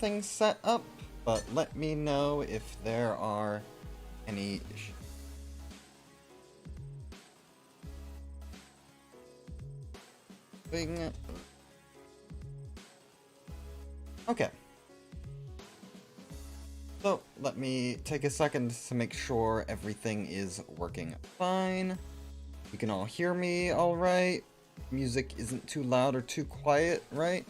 things set up, but let me know if there are any issues. Okay. So, let me take a second to make sure everything is working fine. You can all hear me alright. Music isn't too loud or too quiet, right?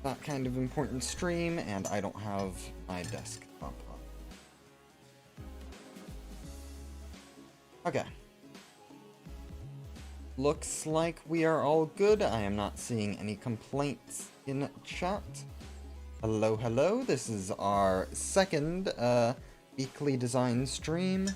That kind of important stream, and I don't have my desktop on. Okay. Looks like we are all good. I am not seeing any complaints in chat. Hello, hello. This is our second weekly design stream,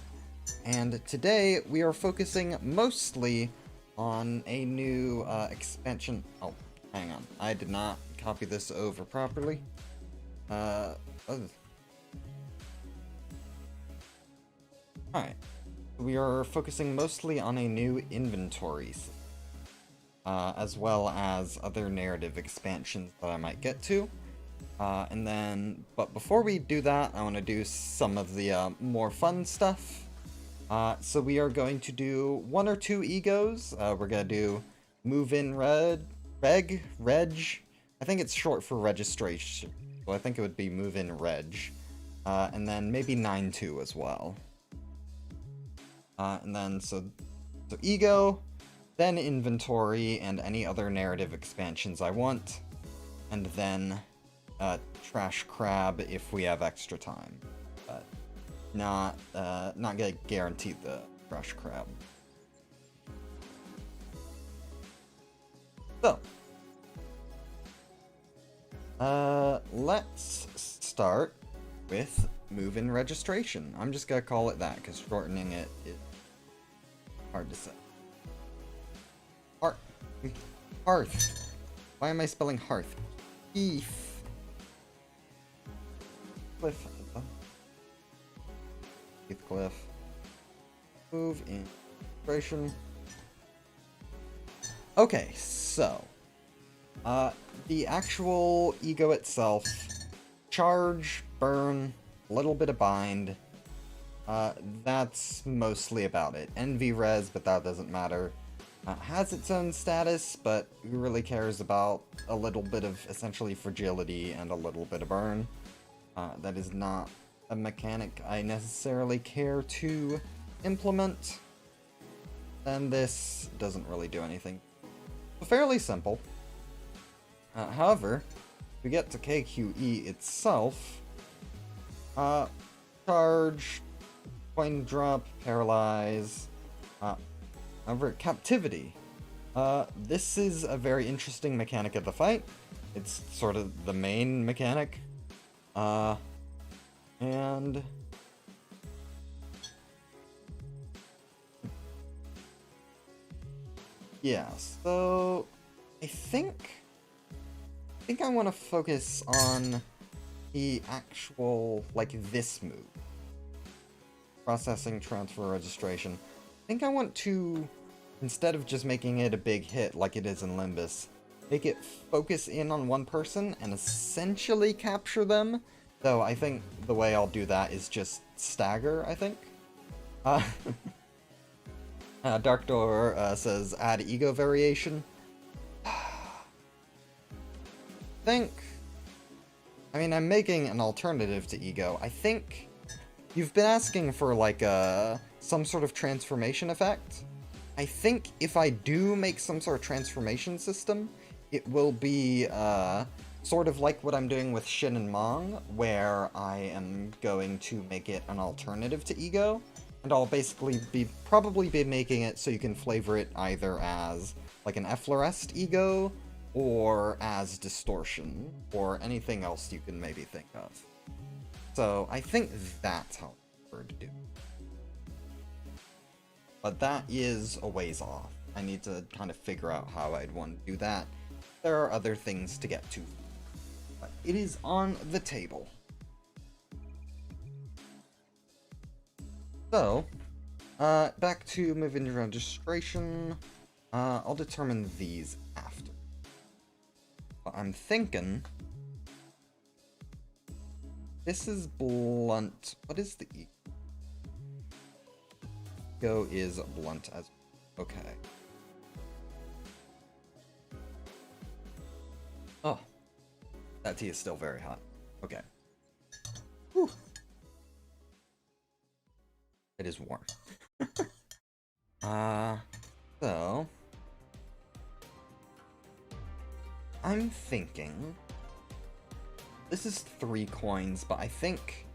and today we are focusing mostly on a new expansion. Oh, hang on. I did not copy this over properly. Alright. We are focusing mostly on a new inventory, as well as other narrative expansions that I might get to. But before we do that, I want to do some of the more fun stuff. So we are going to do 1 or 2 egos. We're going to do move in reg. I think it's short for registration. So I think it would be move in reg. And then maybe 9-2 as well. So ego, then inventory, and any other narrative expansions I want. And then trash crab if we have extra time. But not gonna guarantee the trash crab. So, let's start with move-in registration. I'm just gonna call it that, because shortening it is hard to say. Hearth. Why am I spelling hearth? Heath. Cliff. Heathcliff. Move in registration. Okay, so the actual ego itself, charge, burn, a little bit of bind, that's mostly about it. Envy res, but that doesn't matter. Has its own status, but who really cares about a little bit of essentially fragility and a little bit of burn? That is not a mechanic I necessarily care to implement. And this doesn't really do anything. Fairly simple. However, we get to KQE itself. Charge, coin drop, paralyze. However, captivity. This is a very interesting mechanic of the fight. It's sort of the main mechanic. And yeah, so I think I want to focus on the actual, like, this move. Processing, transfer, registration. I think I want to, instead of just making it a big hit like it is in Limbus, make it focus in on one person and essentially capture them. Though I think the way I'll do that is just stagger, I think. Dark Door says add ego variation. I mean, I'm making an alternative to ego. I think you've been asking for like some sort of transformation effect. I think if I do make some sort of transformation system, it will be sort of like what I'm doing with Shin and Mang, where I am going to make it an alternative to ego, and I'll basically probably be making it so you can flavor it either as like an effloresced ego, or as distortion, or anything else you can maybe think of. So I think that's how I prefer to do it. But that is a ways off. I need to kind of figure out how I'd want to do that. There are other things to get to. But it is on the table. So, back to moving to registration. I'll determine these after. But I'm thinking... This is blunt. What is the ego? Ego is blunt as... Okay. Oh. That tea is still very hot. Okay. Whew. It is warm. So... I'm thinking... This is 3 coins, but I think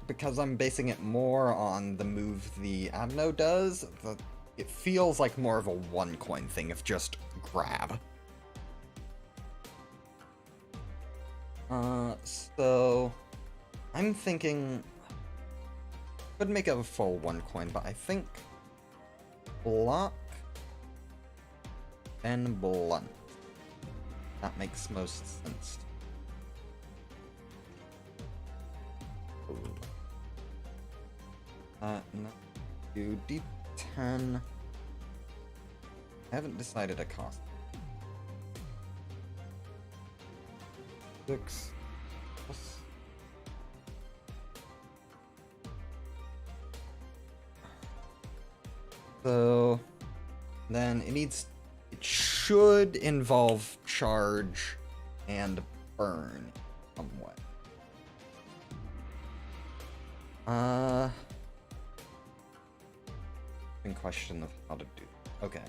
because I'm basing it more on the move the Adno does, it feels like more of a 1 coin thing of just grab. So I'm thinking could make it a full 1 coin, but I think block and blunt. That makes most sense. No. Do D10. I haven't decided a cost. 6. Plus. So then it should involve charge and burn somewhat. Question of how to do. Okay.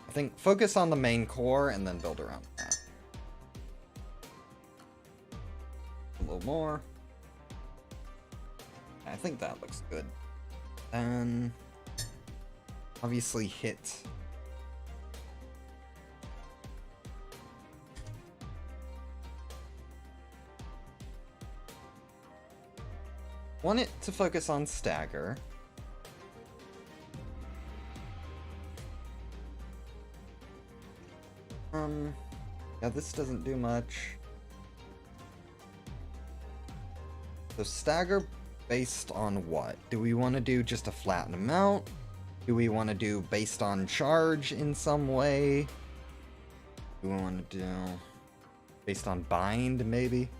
I think focus on the main core and then build around that. A little more. I think that looks good. And obviously hit. Want it to focus on stagger. Yeah, this doesn't do much. So stagger based on what? Do we want to do just a flat amount? Do we want to do based on charge in some way? Do we want to do based on bind, maybe?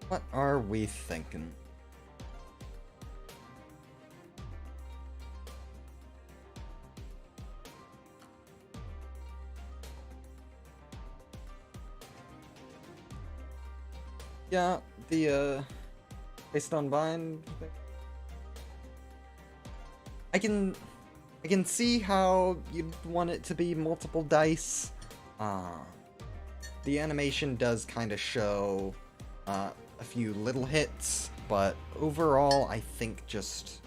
What are we thinking? Yeah, the based on bind. I can see how you'd want it to be multiple dice. The animation does kind of show a few little hits, but overall I think just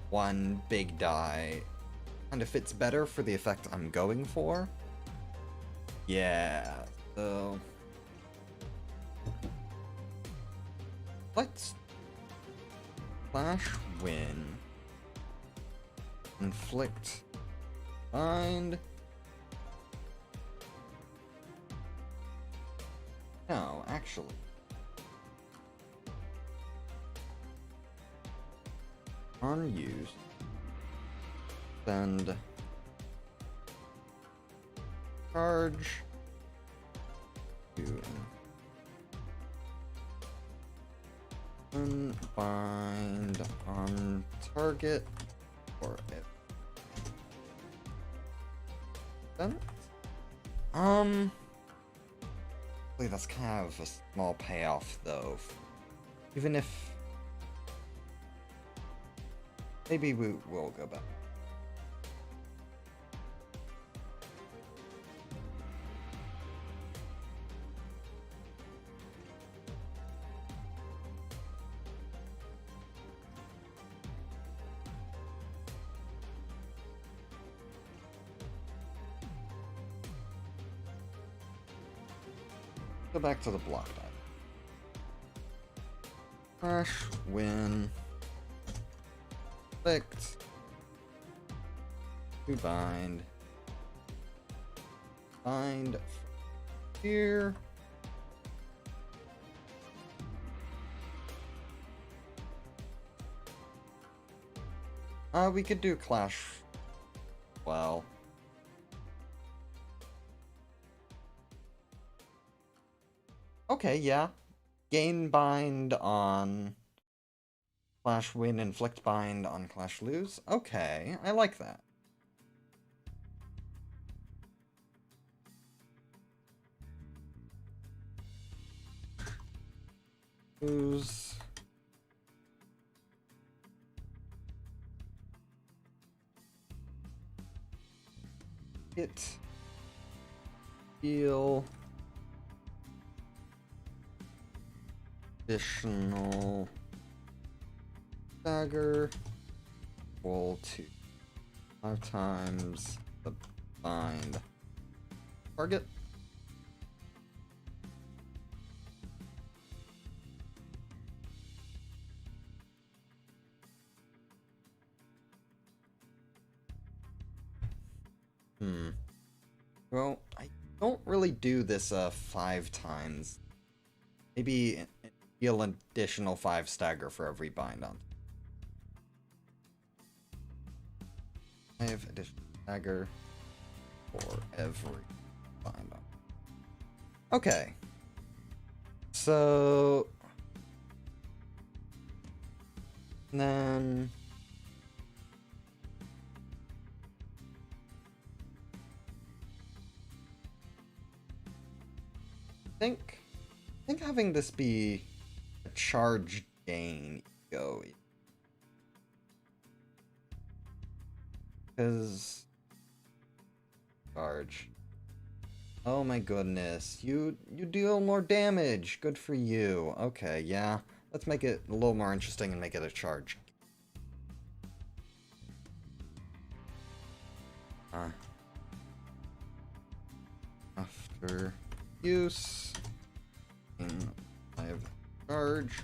1 big die kind of fits better for the effect I'm going for. Yeah, so let's flash win, inflict, bind. No, actually. Unused. Send. Charge. To unbind on target or if. Sent. That's kind of a small payoff, though. Even if... Maybe we will go back. Go back to the block die. Crash, win, inflict, to bind, bind here. We could do clash. Well. Okay, yeah. Gain bind on clash win, inflict bind on clash lose. Okay, I like that. Lose. Hit. Heal. Additional dagger equal to 5 times the bind target. Well, I don't really do this 5 times. Maybe heal an additional 5 stagger for every bind on. 5 additional stagger for every bind on. Okay. So then I think having this be a charge gain go, because charge. Oh my goodness, you deal more damage. Good for you. Okay, yeah. Let's make it a little more interesting and make it a charge. After use, I have charge.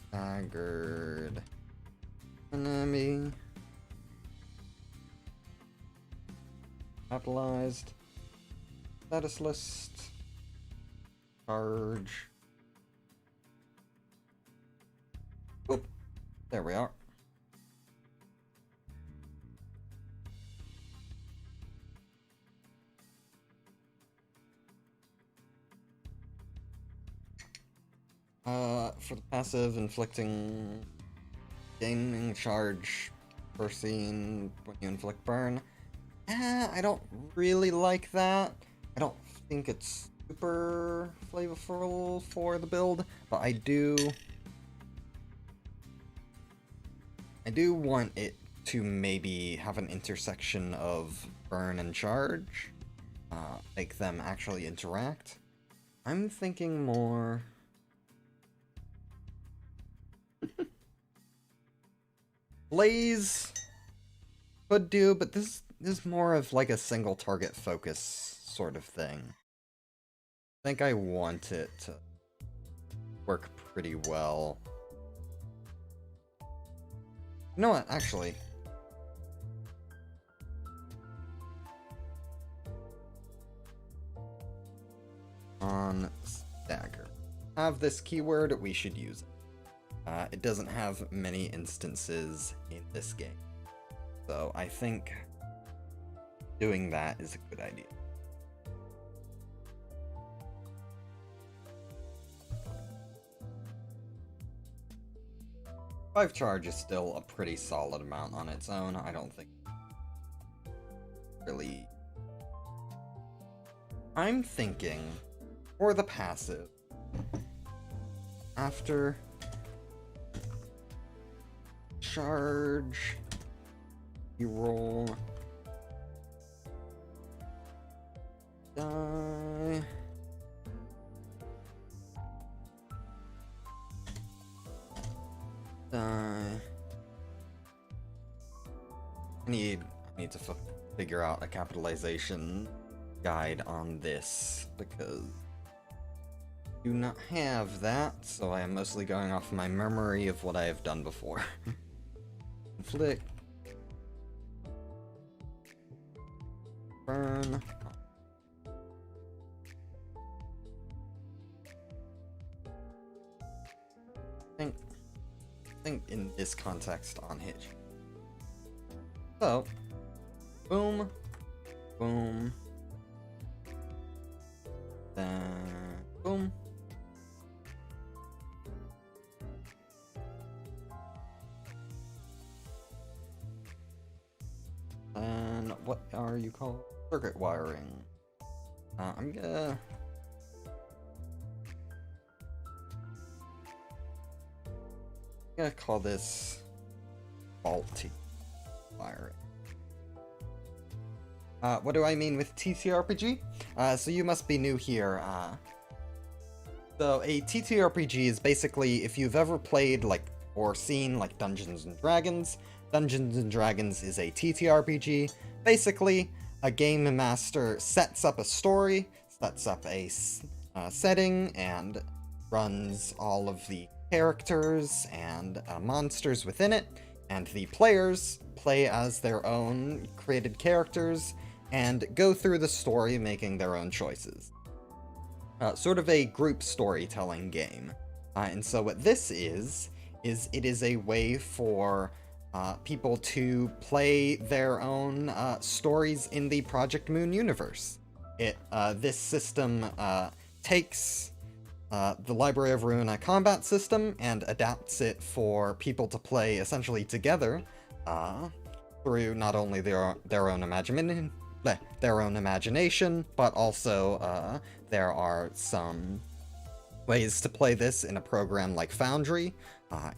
Staggered enemy. Capitalized. Status list. Charge. Oop. There we are. For the passive, inflicting gaining charge per scene when you inflict burn. I don't really like that. I don't think it's super flavorful for the build, but I do want it to maybe have an intersection of burn and charge, make them actually interact. I'm thinking more Blaze could do, but this is more of like a single target focus sort of thing. I think I want it to work pretty well. You know what, actually. On stagger. Have this keyword, we should use it. It doesn't have many instances in this game. So I think doing that is a good idea. Five charge is still a pretty solid amount on its own. I don't think really. I'm thinking for the passive, after charge, you roll die. Die. I need to figure out a capitalization guide on this because I do not have that, so I am mostly going off my memory of what I have done before. Conflict. Burn. I think in this context on Hitch. So, boom, boom, then boom. And what are you called? Circuit wiring. I'm gonna call this faulty wiring. What do I mean with TTRPG? So you must be new here. So a TTRPG is basically, if you've ever played, like, or seen, like, Dungeons and Dragons. Dungeons and Dragons is a TTRPG. Basically, a game master sets up a story, sets up a setting, and runs all of the characters and monsters within it, and the players play as their own created characters and go through the story making their own choices. Sort of a group storytelling game. And so what this is it is a way for people to play their own stories in the Project Moon universe. This system takes the Library of Ruina combat system and adapts it for people to play essentially together through not only their own imagination, but also there are some ways to play this in a program like Foundry.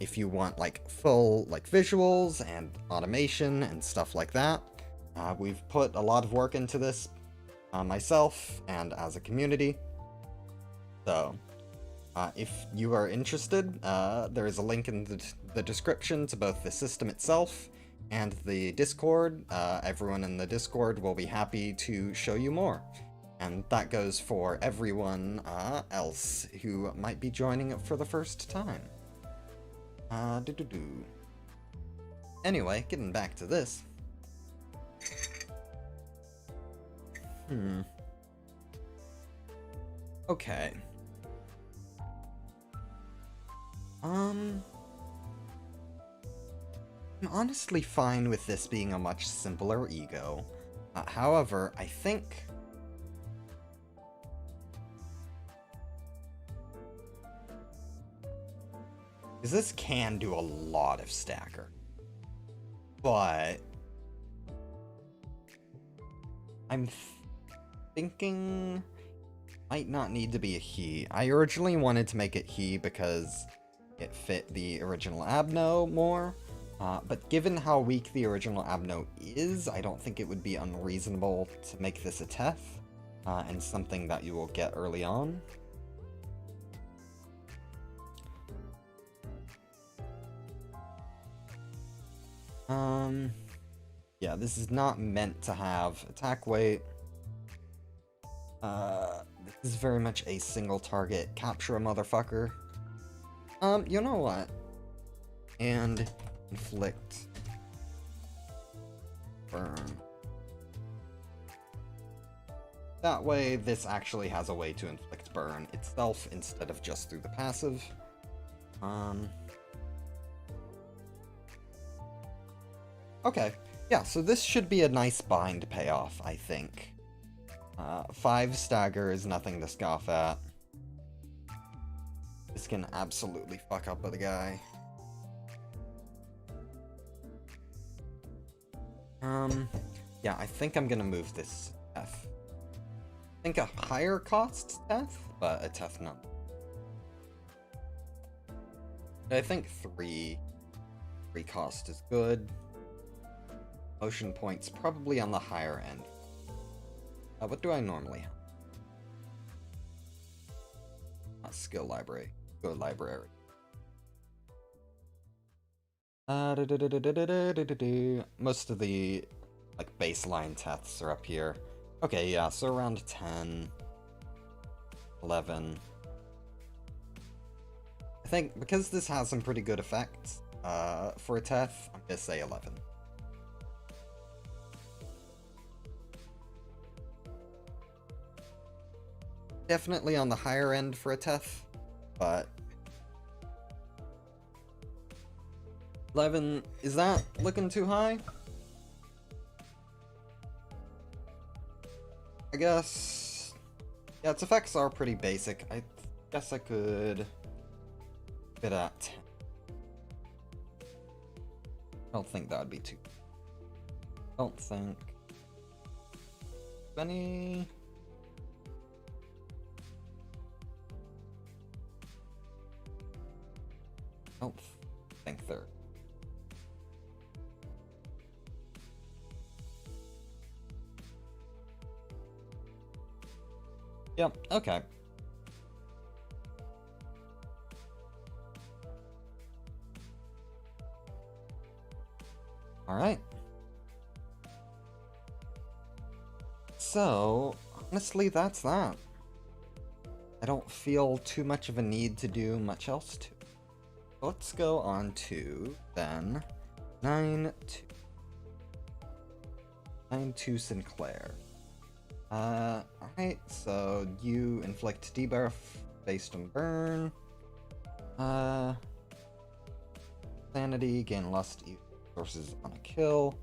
If you want like full like visuals and automation and stuff like that. We've put a lot of work into this myself and as a community. So if you are interested, there is a link in the description to both the system itself and the Discord. Everyone in the Discord will be happy to show you more. And that goes for everyone else who might be joining it for the first time. Anyway, getting back to this. Okay. I'm honestly fine with this being a much simpler ego. However, I think because this can do a lot of stacker, but I'm thinking might not need to be a he. I originally wanted to make it he because it fit the original Abno more, but given how weak the original Abno is, I don't think it would be unreasonable to make this a Teth, and something that you will get early on. Yeah, this is not meant to have attack weight. This is very much a single target, capture a motherfucker. You know what? And inflict. Burn. That way, this actually has a way to inflict burn itself instead of just through the passive. Okay, yeah, so this should be a nice bind payoff, I think. 5 stagger is nothing to scoff at. This can absolutely fuck up with a guy. Yeah, I think I'm gonna move this Teth. I think a higher cost Teth, but a Teth none. I think 3 cost is good. Motion points probably on the higher end. What do I normally have? Skill library. Go library. Most of the like baseline Teths are up here. Okay, yeah, so around 10, 11. I think because this has some pretty good effects, for a Teth, I'm gonna say 11. Definitely on the higher end for a Teth, but 11, is that looking too high? I guess, yeah, its effects are pretty basic. I guess I could get at 10. I don't think that would be too. Don't think. Any. Don't think there. Yep, okay. Alright. So, honestly, that's that. I don't feel too much of a need to do much else to. Let's go on to, then, 9-2 Sinclair. Alright, so you inflict debuff based on burn. Sanity, gain lust sources on a kill.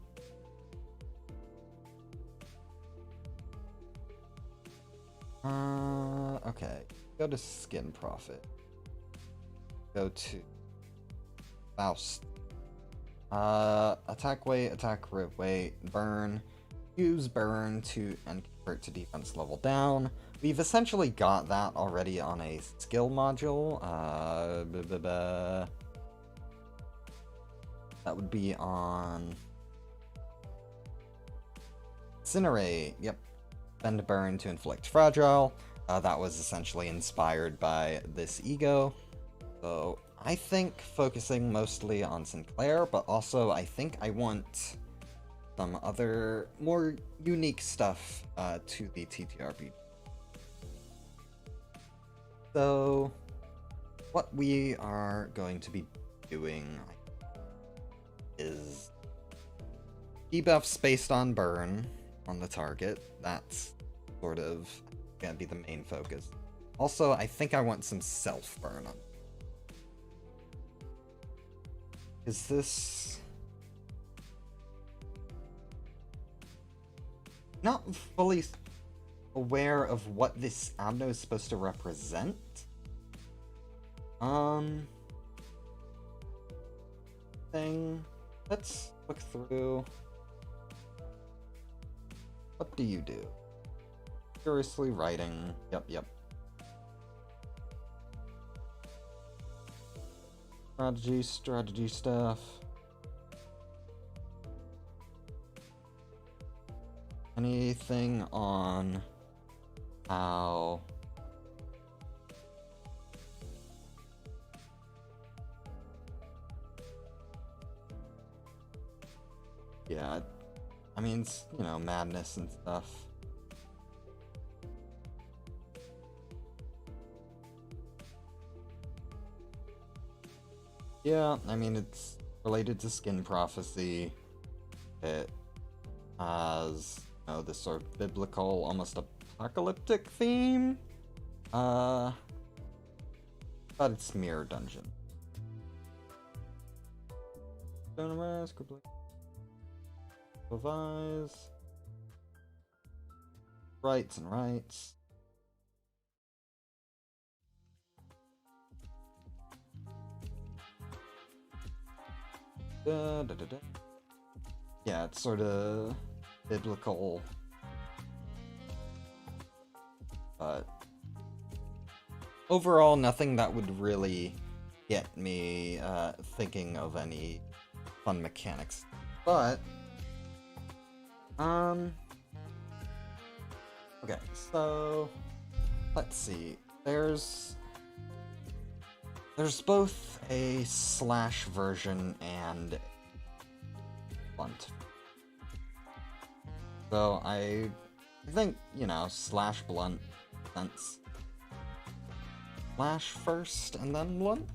Okay. Go to Skin Profit. Go to Faust. Attack weight, attack weight, burn. Use burn to and convert to defense level down. We've essentially got that already on a skill module. That would be on Incinerate. Yep. Bend burn to inflict fragile. That was essentially inspired by this ego. So I think focusing mostly on Sinclair, but also I think I want some other more unique stuff to the TTRPG. So what we are going to be doing is debuffs based on burn on the target. That's sort of gonna be the main focus. Also, I think I want some self burn on. Is this not fully aware of what this amno is supposed to represent? Thing. Let's look through. What do you do? Curiously writing. Yep. Strategy stuff. Anything on how yeah, I mean, it's, you know, madness and stuff. Yeah, I mean, it's related to Skin Prophecy. It has, you know, this sort of biblical, almost apocalyptic theme. But it's Mirror Dungeon. Revise. Rights and rights. Yeah, it's sort of biblical, but overall nothing that would really get me thinking of any fun mechanics. But okay, so let's see. There's both a slash version and blunt. So I I think, you know, slash blunt sense. Slash first and then blunt?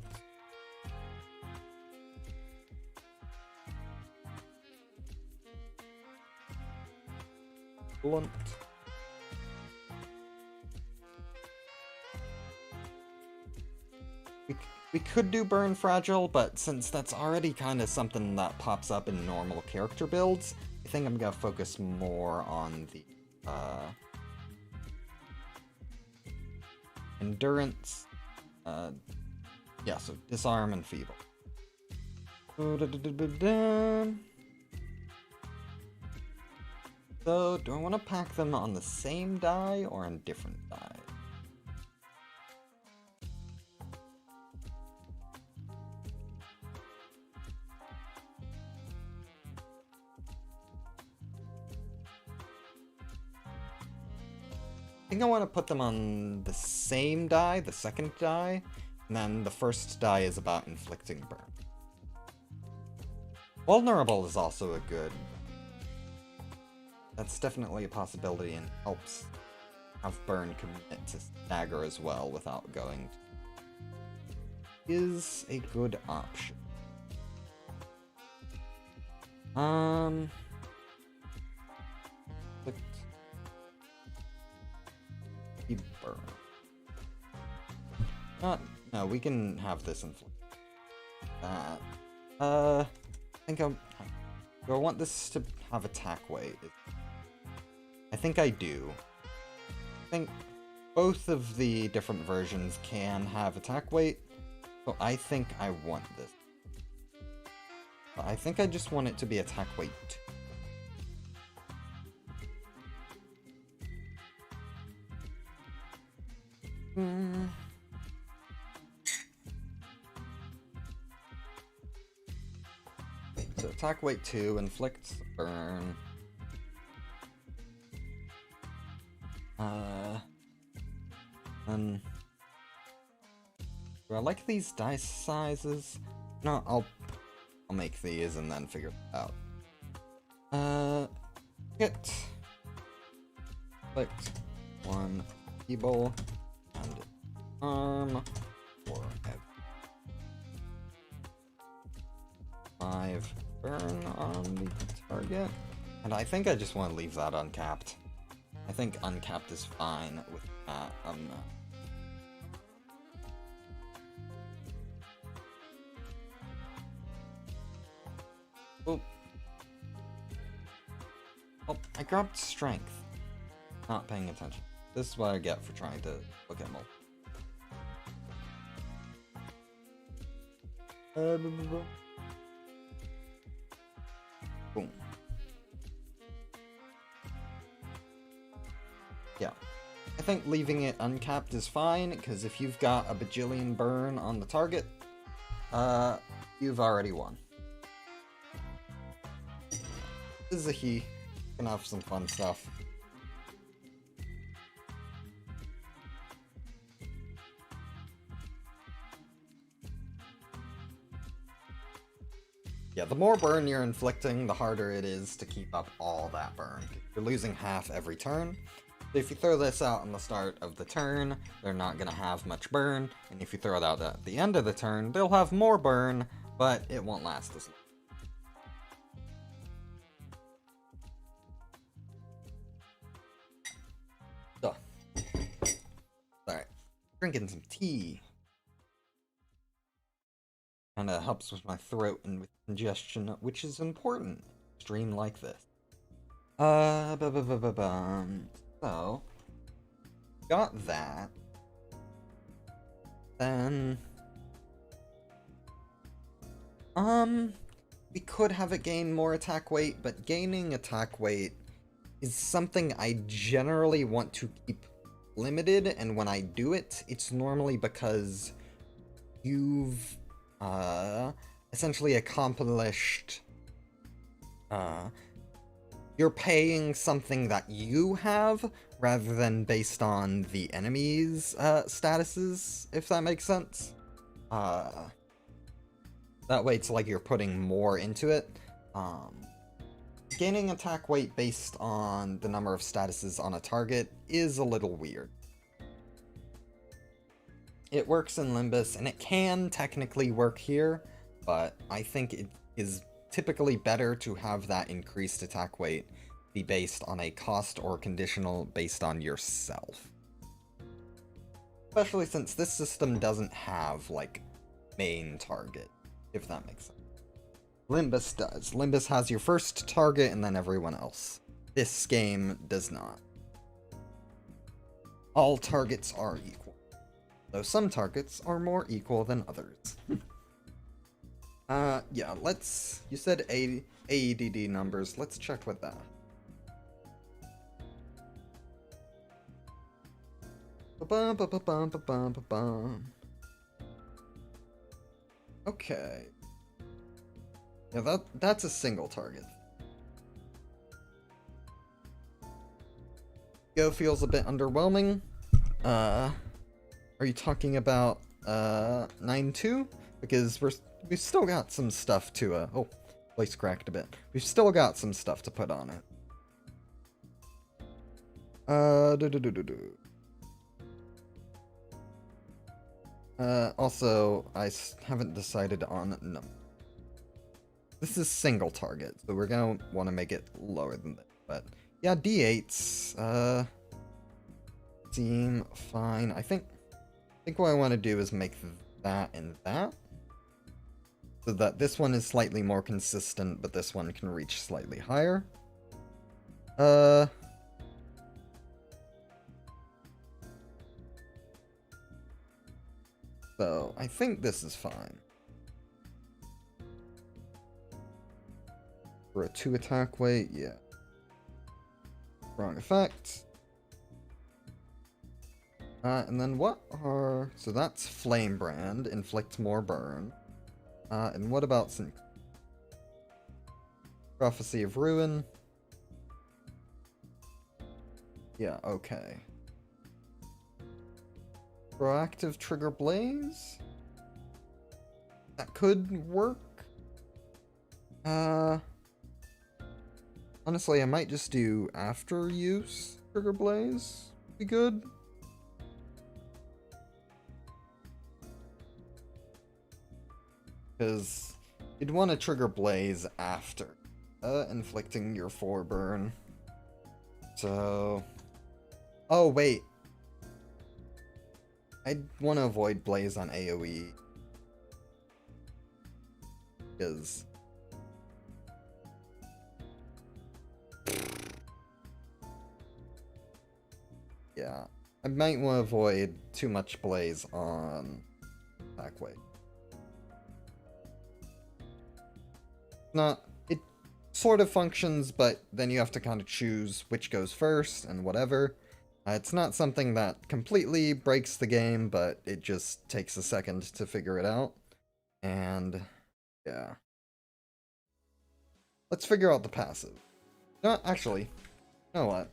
Blunt. We could do burn fragile, but since that's already kind of something that pops up in normal character builds, I think I'm gonna focus more on the endurance. Yeah, so disarm and feeble. So, do I want to pack them on the same die or on different die? I think I want to put them on the same die, the second die, and then the first die is about inflicting burn. Vulnerable is also a good... That's definitely a possibility and helps have burn commit to stagger as well without going to... Is a good option. Burn. No, we can have this inflict. That. I think do I want this to have attack weight? I think I do. I think both of the different versions can have attack weight, so I think I want this. But I think I just want it to be attack weight 2. So attack weight 2, inflicts burn. Do I like these dice sizes? No, I'll make these and then figure it out. Hit. Inflict 1 feeble and arm for 5 burn on the target. And I think I just want to leave that uncapped. I think uncapped is fine with that. Oh, I grabbed strength. Not paying attention. This is what I get for trying to look at multiple. Boom. Yeah. I think leaving it uncapped is fine, because if you've got a bajillion burn on the target, you've already won. This is a he. Gonna have some fun stuff. Yeah, the more burn you're inflicting, the harder it is to keep up all that burn. You're losing half every turn. If you throw this out on the start of the turn, they're not going to have much burn, and if you throw it out at the end of the turn, they'll have more burn, but it won't last as long. So, alright, drinking some tea. Kinda helps with my throat and with congestion, which is important. Stream like this. So, got that. Then, we could have it gain more attack weight, but gaining attack weight is something I generally want to keep limited, and when I do it, it's normally because you've essentially accomplished, you're paying something that you have rather than based on the enemy's statuses, if that makes sense. That way it's like you're putting more into it. gaining attack weight based on the number of statuses on a target is a little weird. It works in Limbus, and it can technically work here, but I think it is typically better to have that increased attack weight be based on a cost or conditional based on yourself. Especially since this system doesn't have, like, main target, if that makes sense. Limbus does. Limbus has your first target and then everyone else. This game does not. All targets are equal, though some targets are more equal than others. Yeah, you said AEDD numbers, let's check with that. Okay. Yeah, that's a single target. Go feels a bit underwhelming. Are you talking about 9-2? Because we've still got some stuff to oh, voice cracked a bit. We've still got some stuff to put on it. Also, I haven't decided on number. This is single target, so we're gonna want to make it lower than that. But yeah, D8s seem fine. I think what I want to do is make that and that, so that this one is slightly more consistent, but this one can reach slightly higher. So I think this is fine. For a 2 attack weight, yeah. Wrong effect. And then so that's Flame Brand, inflicts more burn. And what about Prophecy of Ruin? Yeah, okay. Proactive Trigger Blaze? That could work. Honestly, I might just do after use Trigger Blaze. Be good. Because you'd want to trigger Blaze after inflicting your 4 burn. So... Oh, wait. I'd want to avoid Blaze on AoE. Because... yeah, I might want to avoid too much Blaze on attack weight. It sort of functions, but then you have to kind of choose which goes first and whatever. It's not something that completely breaks the game, but it just takes a second to figure it out. And yeah. Let's figure out the passive. No, actually, you know what?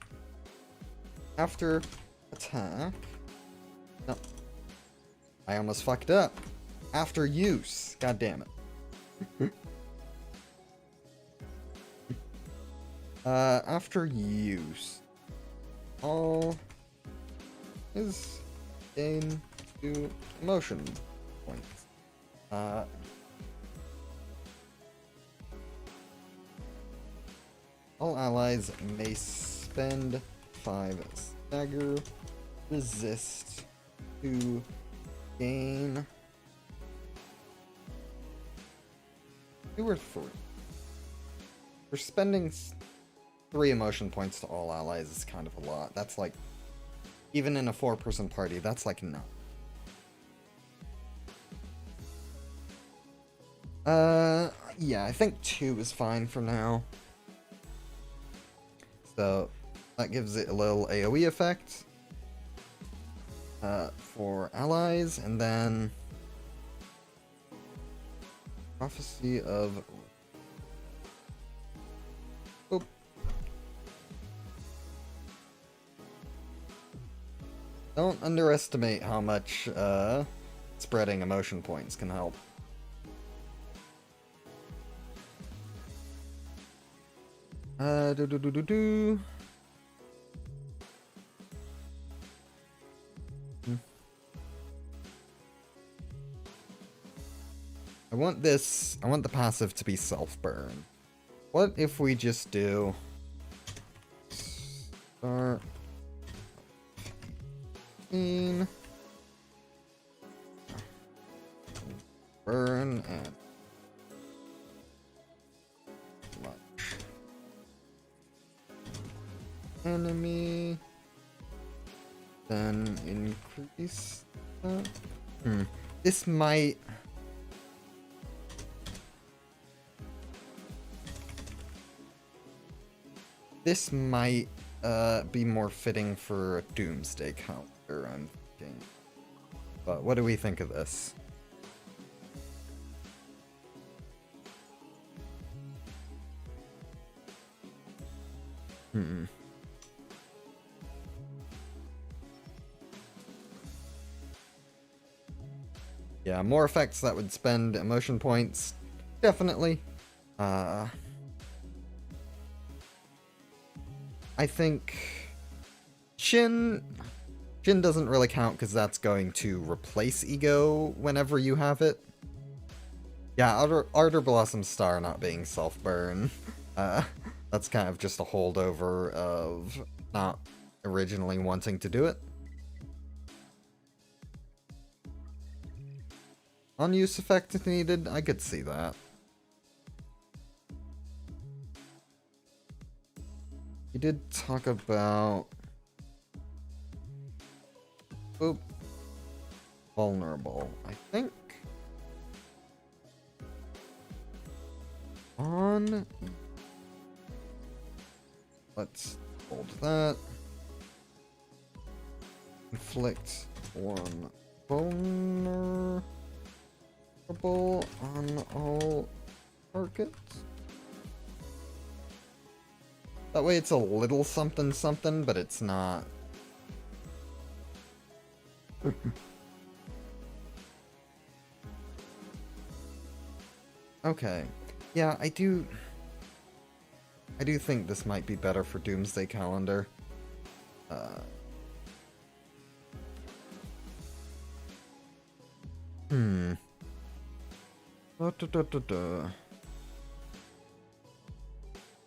After attack... No. I almost fucked up. After use. God damn it. After use. All is gain 2 emotion points. All allies may spend 5 stagger, resist to gain 2 or 3. For spending 3 emotion points to all allies is kind of a lot. That's like, even in a 4-person party, that's like no. Yeah, I think 2 is fine for now. So, that gives it a little AoE effect for allies, and then Prophecy of... Oop. Don't underestimate how much spreading emotion points can help. Do do do do do. I want the passive to be self-burn. What if we just do start burn and launch enemy, then increase that. This might be more fitting for a doomsday counter, I'm thinking. But what do we think of this? Yeah, more effects that would spend emotion points, definitely. I think Shin doesn't really count because that's going to replace Ego whenever you have it. Yeah, Ardor Blossom Star not being self-burn. That's kind of just a holdover of not originally wanting to do it. Unused effect if needed, I could see that. You did talk about... Oop. Vulnerable, I think. On... Let's hold that. Inflict one vulnerable on all targets. That way it's a little something something, but it's not. Okay. Yeah, I do think this might be better for Doomsday Calendar.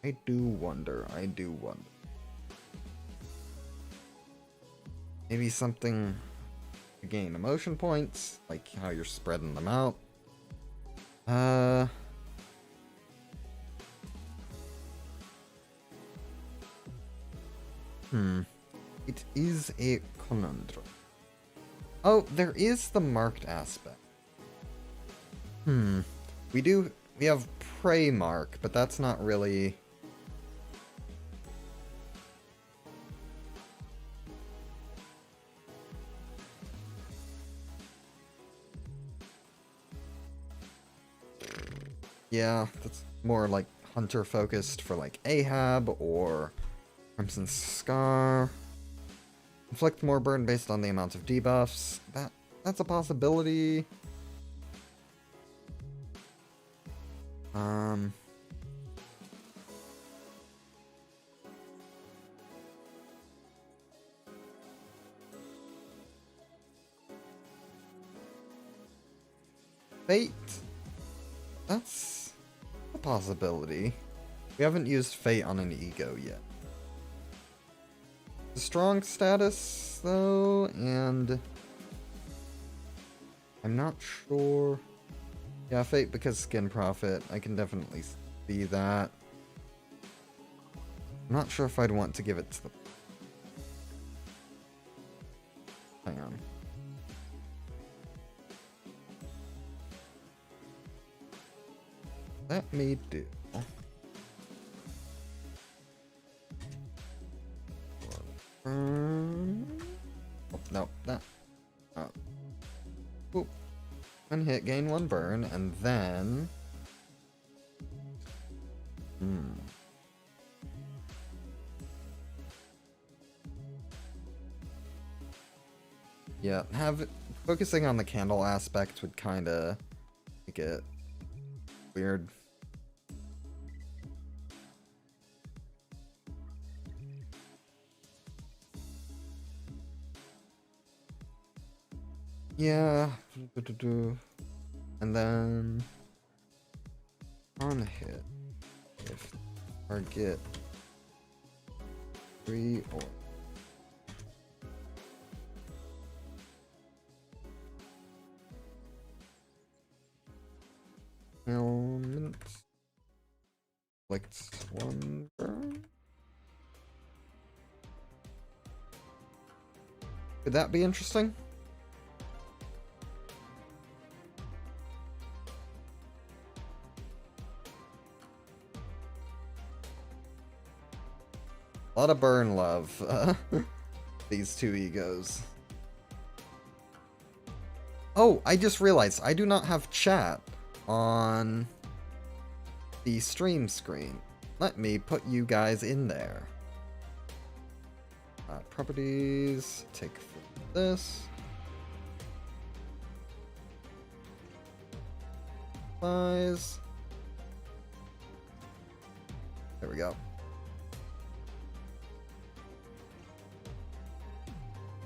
I do wonder. Maybe something to gain emotion points, like how you're spreading them out. It is a conundrum. Oh, there is the marked aspect. We have prey mark, but that's not really... Yeah, that's more like hunter focused for like Ahab or Crimson Scar. Inflict more burn based on the amount of debuffs. That's a possibility. Fate. That's a possibility. We haven't used Fate on an Ego yet. The strong status, though, and I'm not sure. Yeah, Fate because Skin Profit. I can definitely see that. I'm not sure if I'd want to give it to the... Hang on. Let me do... Oh, no, that... Oop. One hit, gain one burn, and then... Yeah, focusing on the candle aspect would kinda make it weird. Yeah. And then on hit, if target 3 or element inflicts 1 burn. Could that be interesting? A lot of burn love, these two egos. Oh, I just realized I do not have chat on the stream screen. Let me put you guys in there. Properties, take this. Size. There we go.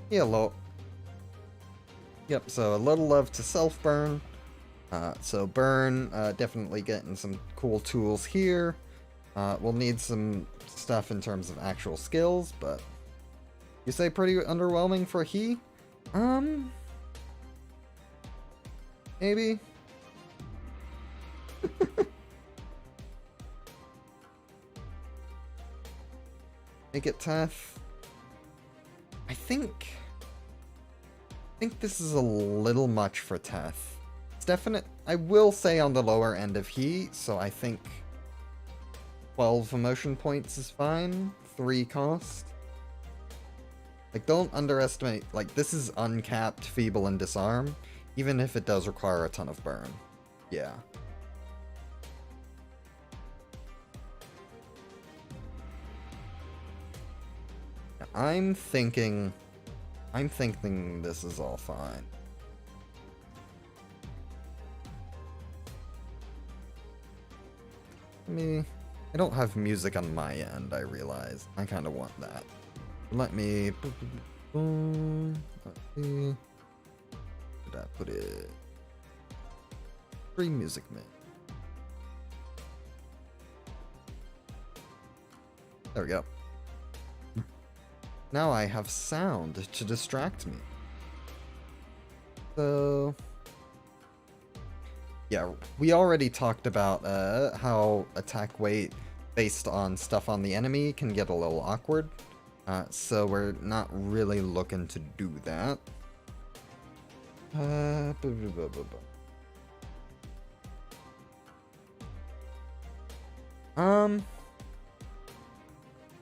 Hello. Yep, so a little love to self-burn. So burn, definitely getting some cool tools here. We'll need some stuff in terms of actual skills, but you say pretty underwhelming for he? Maybe? Make it tough. I think this is a little much for Teth. It's definite. I will say on the lower end of he, so I think 12 emotion points is fine. 3 cost. Like, don't underestimate. Like, this is uncapped, feeble, and disarm, even if it does require a ton of burn. Yeah. I'm thinking this is all fine. I don't have music on my end, I realize. I kind of want that. Let me... Let's see. Did I put it... Free music min. There we go. Now I have sound to distract me. So... Yeah, we already talked about how attack weight based on stuff on the enemy can get a little awkward. So we're not really looking to do that.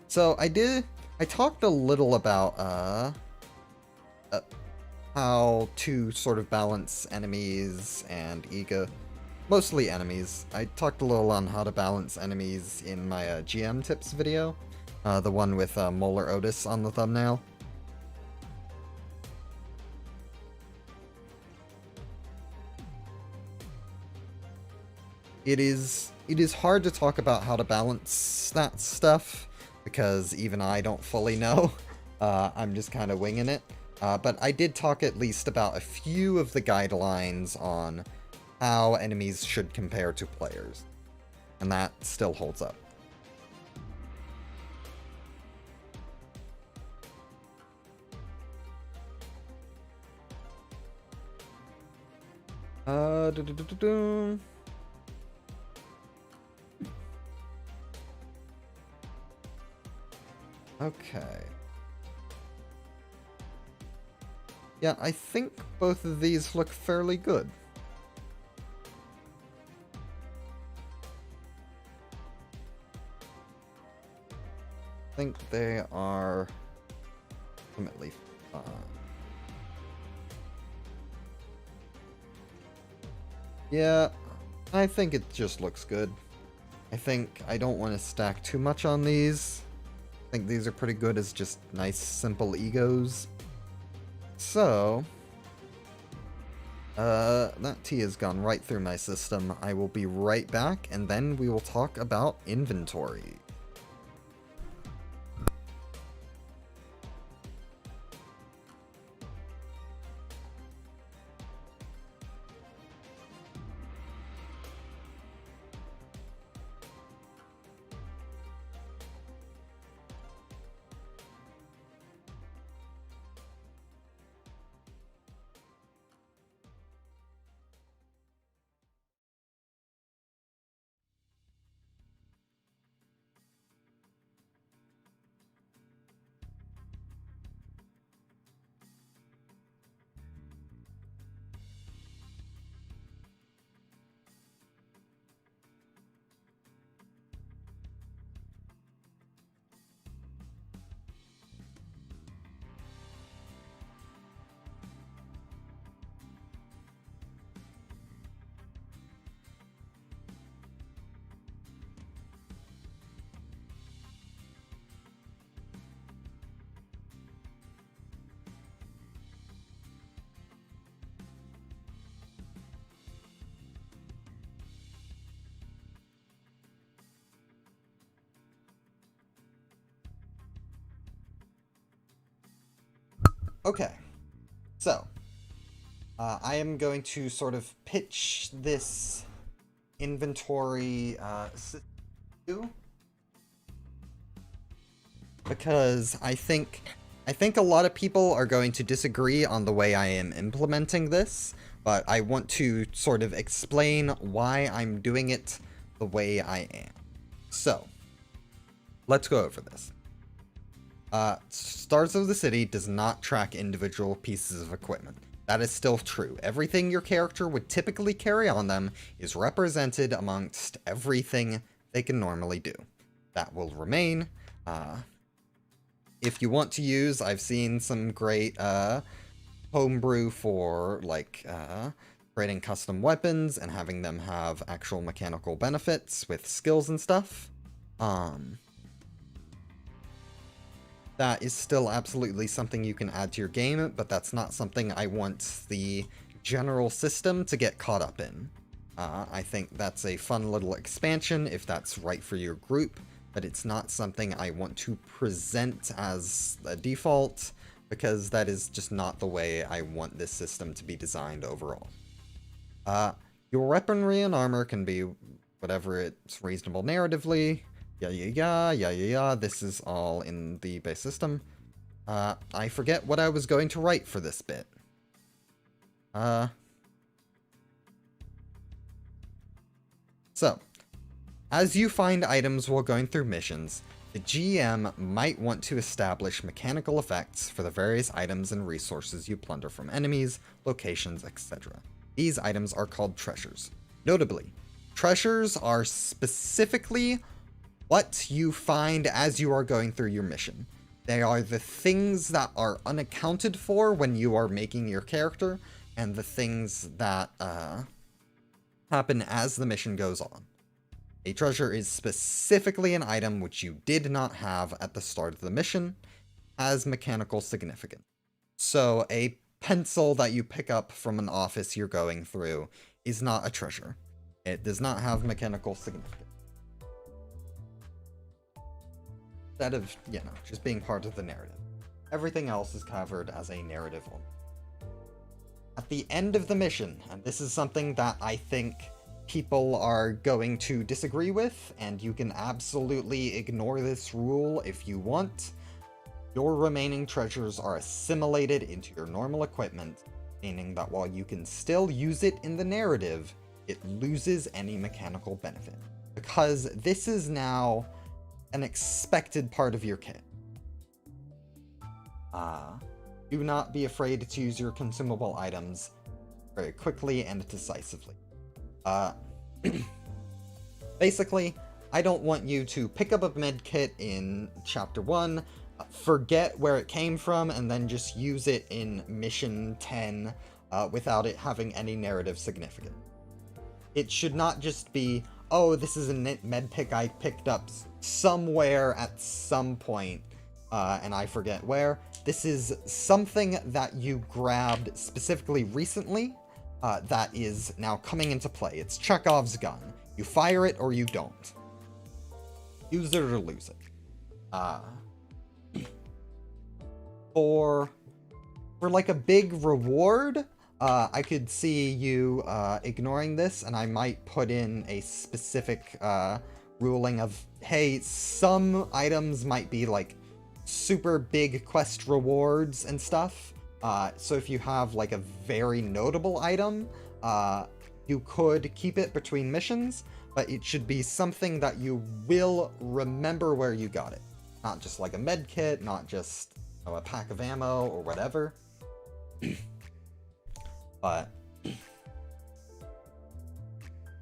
So I talked a little about how to sort of balance enemies and ego. Mostly enemies. I talked a little on how to balance enemies in my GM tips video. The one with Molar Otis on the thumbnail. It is hard to talk about how to balance that stuff, because even I don't fully know. I'm just kind of winging it. But I did talk at least about a few of the guidelines on how enemies should compare to players. And that still holds up. Okay. Yeah, I think both of these look fairly good. I think they are ultimately fine. Yeah, I think it just looks good. I think I don't want to stack too much on these. I think these are pretty good as just nice, simple egos. So, that tea has gone right through my system. I will be right back, and then we will talk about inventory. Okay, so I am going to sort of pitch this inventory system because I think a lot of people are going to disagree on the way I am implementing this, but I want to sort of explain why I'm doing it the way I am. So, let's go over this. Stars of the City does not track individual pieces of equipment. That is still true. Everything your character would typically carry on them is represented amongst everything they can normally do. That will remain. If you want to use, I've seen some great homebrew for like creating custom weapons and having them have actual mechanical benefits with skills and stuff. That is still absolutely something you can add to your game, but that's not something I want the general system to get caught up in. I think that's a fun little expansion if that's right for your group, but it's not something I want to present as a default, because that is just not the way I want this system to be designed overall. Your weaponry and armor can be whatever it's reasonable narratively. This is all in the base system. I forget what I was going to write for this bit. So, as you find items while going through missions, the GM might want to establish mechanical effects for the various items and resources you plunder from enemies, locations, etc. These items are called treasures. Notably, treasures are specifically what you find as you are going through your mission. They are the things that are unaccounted for when you are making your character, and the things that happen as the mission goes on. A treasure is specifically an item which you did not have at the start of the mission, has mechanical significance. So a pencil that you pick up from an office you're going through is not a treasure. It does not have mechanical significance. Instead of, just being part of the narrative. Everything else is covered as a narrative only. At the end of the mission, and this is something that I think people are going to disagree with, and you can absolutely ignore this rule if you want, your remaining treasures are assimilated into your normal equipment, meaning that while you can still use it in the narrative, it loses any mechanical benefit. Because this is now an expected part of your kit. Do not be afraid to use your consumable items very quickly and decisively. Basically, I don't want you to pick up a med kit in Chapter 1, forget where it came from, and then just use it in Mission 10 without it having any narrative significance. It should not just be, oh, this is a med pick I picked up somewhere at some point, and I forget where. This is something that you grabbed specifically recently that is now coming into play. It's Chekhov's gun. You fire it or you don't. Use it or lose it. For like a big reward, I could see you ignoring this, and I might put in a specific ruling of, hey, some items might be like super big quest rewards and stuff. So if you have like a very notable item, you could keep it between missions, but it should be something that you will remember where you got it. Not just like a med kit, not just a pack of ammo or whatever. But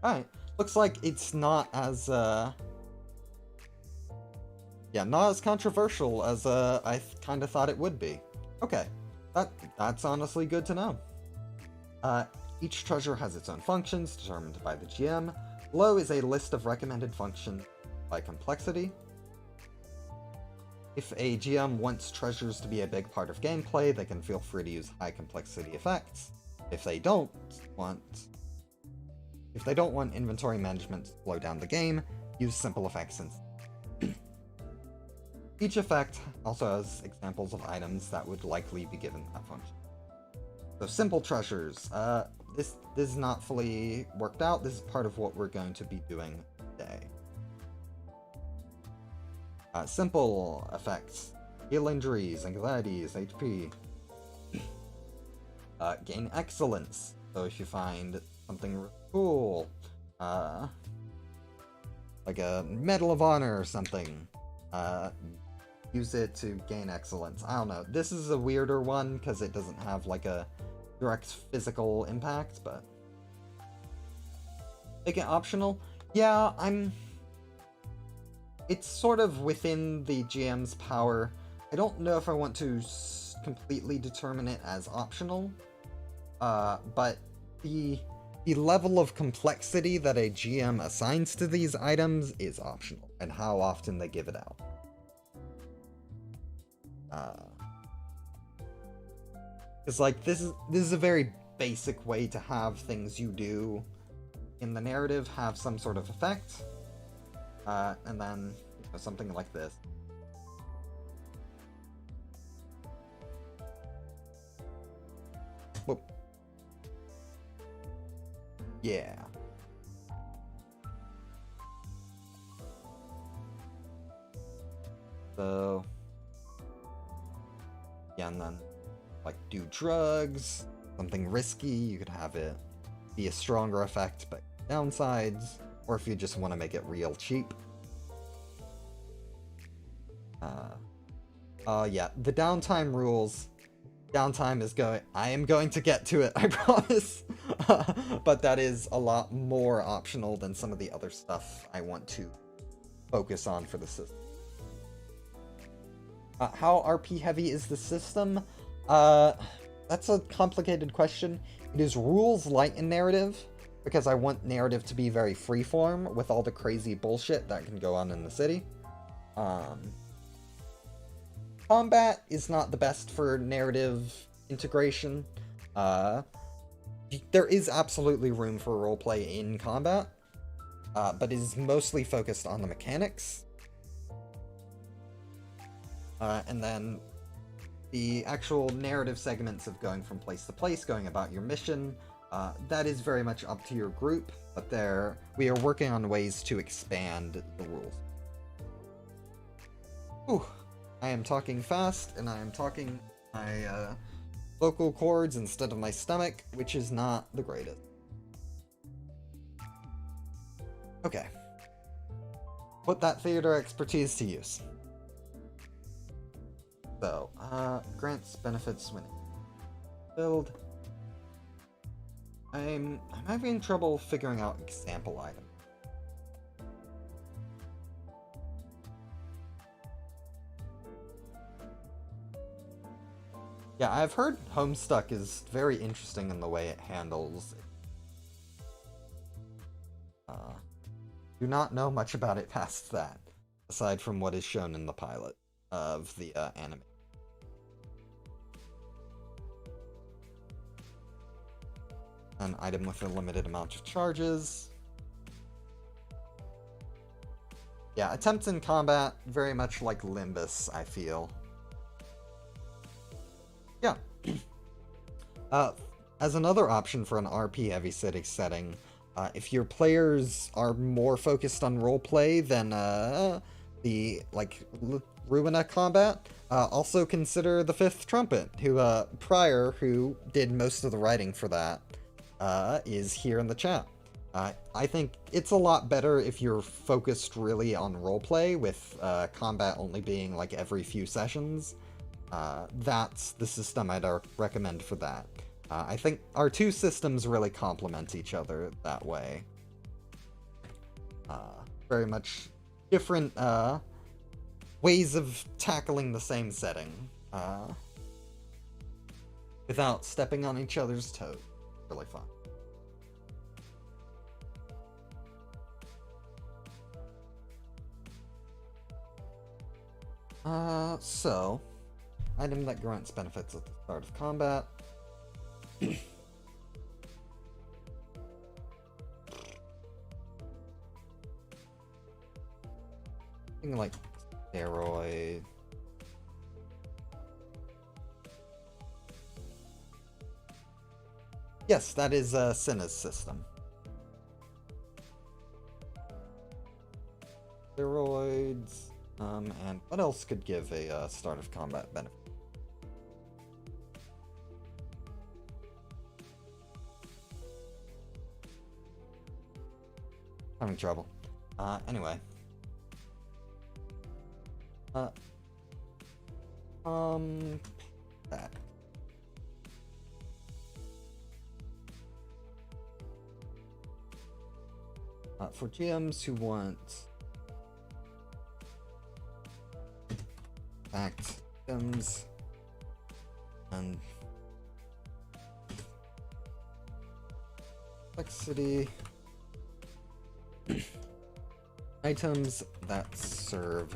alright, looks like it's not as not as controversial as I kind of thought it would be. Okay, that's honestly good to know. Each treasure has its own functions determined by the GM. Below is a list of recommended functions by complexity. If a GM wants treasures to be a big part of gameplay, they can feel free to use high complexity effects. If they don't want inventory management to slow down the game, use simple effects instead. Each effect also has examples of items that would likely be given that function. So simple treasures. This is not fully worked out. This is part of what we're going to be doing today. Simple effects. Heal injuries, anxieties, HP. Gain excellence. So if you find something really cool, like a Medal of Honor or something, use it to gain excellence. I don't know. This is a weirder one because it doesn't have like a direct physical impact, but make it optional. Yeah, it's sort of within the GM's power. I don't know if I want to completely determine it as optional, but the level of complexity that a GM assigns to these items is optional, and how often they give it out. It's like, this is a very basic way to have things you do in the narrative have some sort of effect, and then something like this. Whoop. Yeah. So, yeah, and then, like, do drugs, something risky, you could have it be a stronger effect, but downsides, or if you just want to make it real cheap. Yeah, the downtime rules. Downtime is I am going to get to it, I promise. But that is a lot more optional than some of the other stuff I want to focus on for the system. How RP heavy is the system? That's a complicated question. It is rules light in narrative, because I want narrative to be very freeform with all the crazy bullshit that can go on in the city. Combat is not the best for narrative integration. There is absolutely room for roleplay in combat, but it is mostly focused on the mechanics. And then the actual narrative segments of going from place to place, going about your mission, that is very much up to your group, but we are working on ways to expand the rules. Ooh, I am talking fast, and I am talking my vocal cords instead of my stomach, which is not the greatest. Okay. Put that theater expertise to use. So, grants benefits when build. I'm having trouble figuring out example items. Yeah, I've heard Homestuck is very interesting in the way it handles. Do not know much about it past that, aside from what is shown in the pilot of the anime. An item with a limited amount of charges. Yeah, attempts in combat, very much like Limbus, I feel. Yeah. As another option for an RP heavy city setting, if your players are more focused on roleplay than the Ruina combat, also consider the Fifth Trumpet, who who did most of the writing for that, is here in the chat. I think it's a lot better if you're focused really on roleplay, with combat only being like every few sessions. That's the system I'd recommend for that. I think our two systems really complement each other that way. Very much different ways of tackling the same setting without stepping on each other's toes. Really fun. So, item that grants benefits at the start of combat. Something like Steroid. Yes, that is Cinna's system. Steroids, and what else could give a start of combat benefit? Having trouble. Anyway. That. For GMs who want fact items and complexity items that serve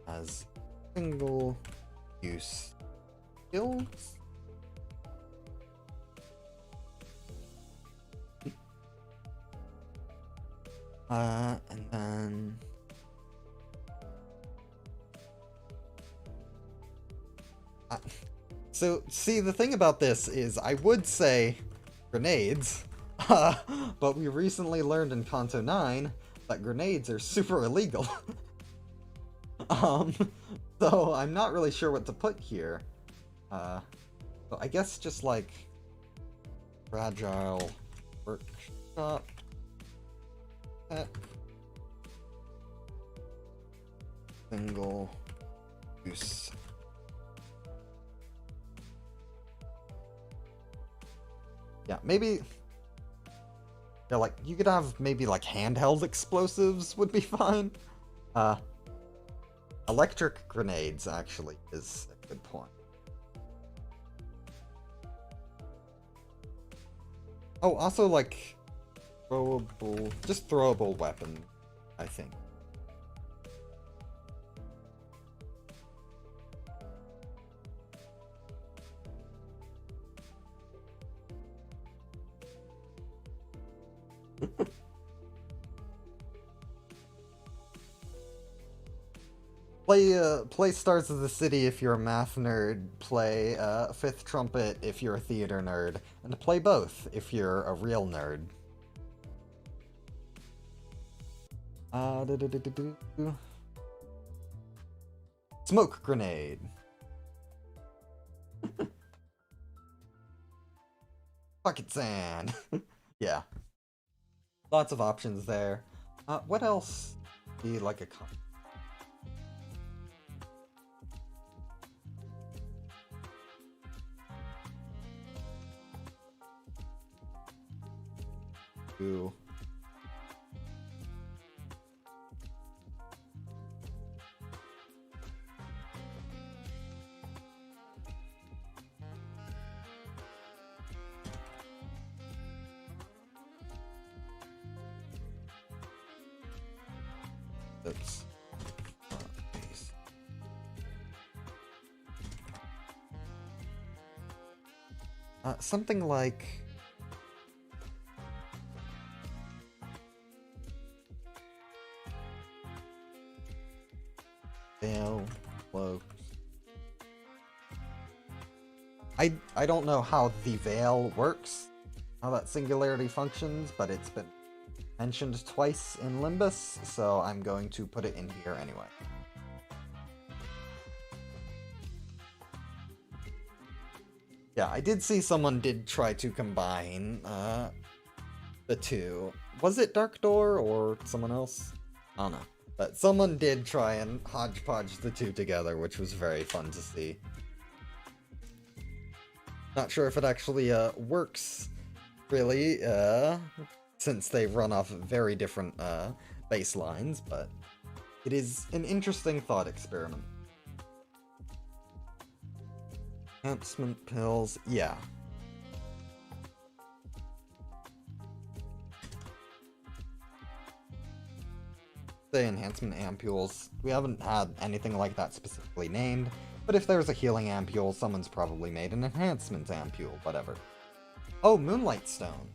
as single use skills. And then so see, the thing about this is I would say grenades, but we recently learned in Kanto 9 that grenades are super illegal. So I'm not really sure what to put here. But I guess just like fragile workshop tech, single use. Yeah, maybe. Yeah, like you could have maybe like handheld explosives would be fine. Electric grenades actually is a good point. Oh, also like just throwable weapon, I think. Play Stars of the City if you're a math nerd, play Fifth Trumpet if you're a theater nerd, and play both if you're a real nerd. Smoke grenade. Bucket sand. Yeah. Lots of options there. What else be like a Ooh. That's something like veil cloaks. I don't know how the veil works, how that singularity functions, but it's been mentioned twice in Limbus, so I'm going to put it in here anyway. Yeah, I did see someone did try to combine the two. Was it Dark Door or someone else? I don't know. But someone did try and hodgepodge the two together, which was very fun to see. Not sure if it actually works, really, since they run off very different baselines, but it is an interesting thought experiment. Enhancement pills, yeah. Say enhancement ampules. We haven't had anything like that specifically named, but if there's a healing ampule, someone's probably made an enhancement ampule, whatever. Oh, Moonlight Stone.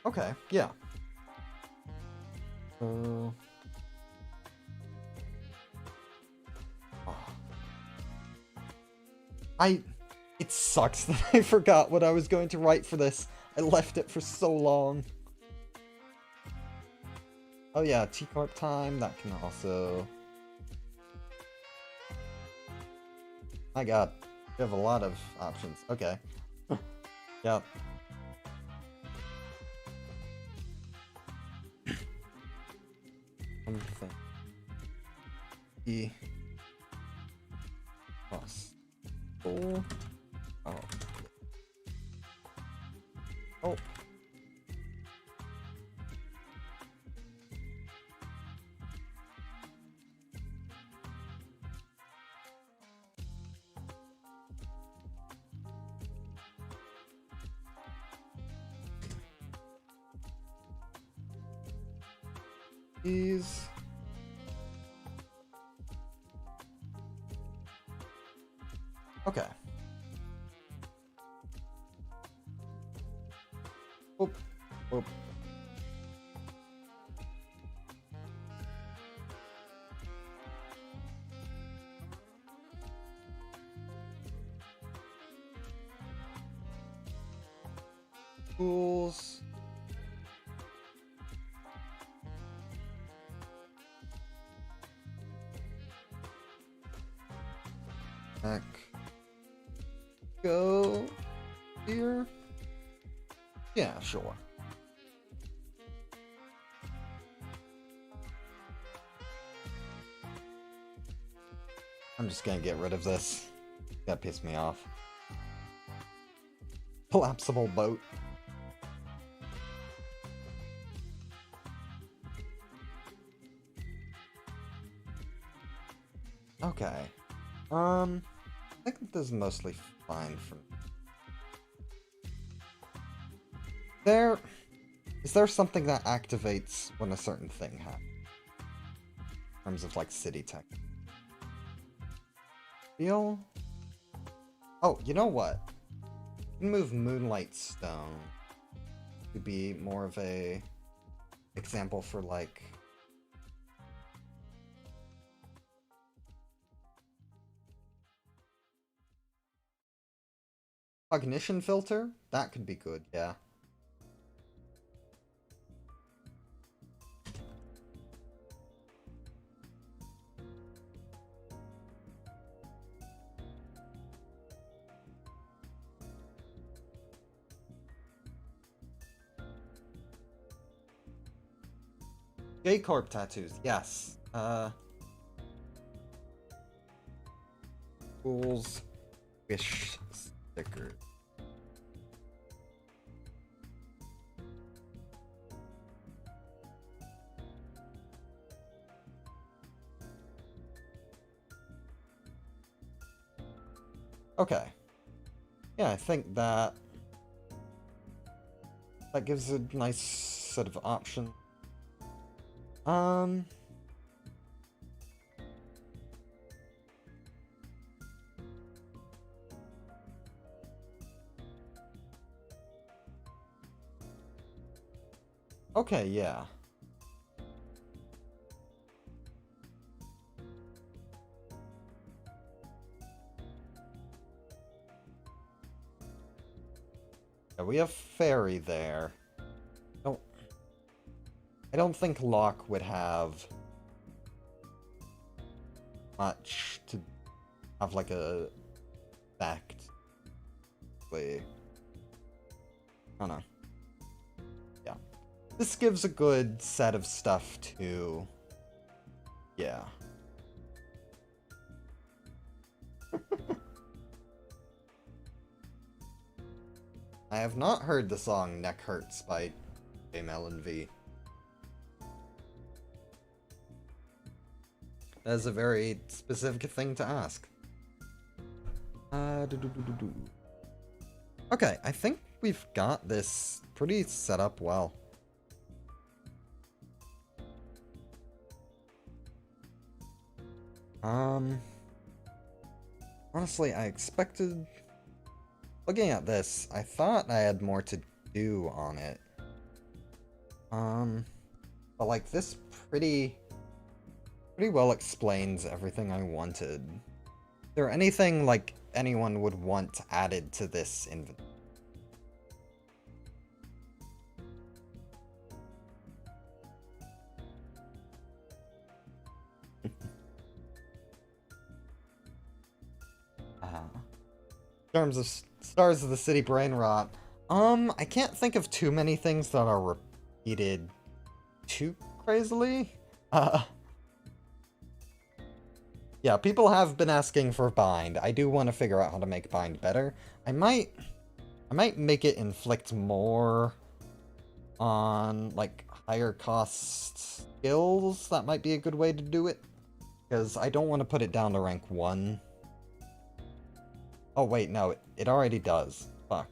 Okay, yeah. Oh. It sucks that I forgot what I was going to write for this. I left it for so long. Oh yeah, T-Corp time, that can also... My god, you have a lot of options. Okay. Yeah. One thing. E. Plus. Oh. Oh. Oh. These. Okay. Oop. Oop. Tools. Back. Go here. Yeah, sure. I'm just gonna get rid of this. That pissed me off. Collapsible boat. Okay. I think this is mostly fine for me. Is there something that activates when a certain thing happens? In terms of like city tech. Feel? Oh, you know what? You can move Moonlight Stone to be more of a example for like cognition filter? That could be good, yeah. J-Corp tattoos, yes. Tools. Wish stickers. Okay. Yeah, I think that gives a nice set of options. Okay, yeah. Yeah, we have Fairy there. I don't think Locke would have much to have like a fact. I don't know. Yeah. This gives a good set of stuff to... Yeah. I have not heard the song Neck Hurts by J-Melon-V. That is a very specific thing to ask. Okay, I think we've got this pretty set up well. Honestly, I expected... Looking at this, I thought I had more to do on it. But like this pretty well explains everything I wanted. Is there anything like anyone would want added to this inventory? In terms of Stars of the City brain rot, I can't think of too many things that are repeated too crazily. Yeah, people have been asking for bind. I do want to figure out how to make bind better. I might make it inflict more on like higher cost skills. That might be a good way to do it, because I don't want to put it down to rank 1. Oh wait, no, it already does. Fuck.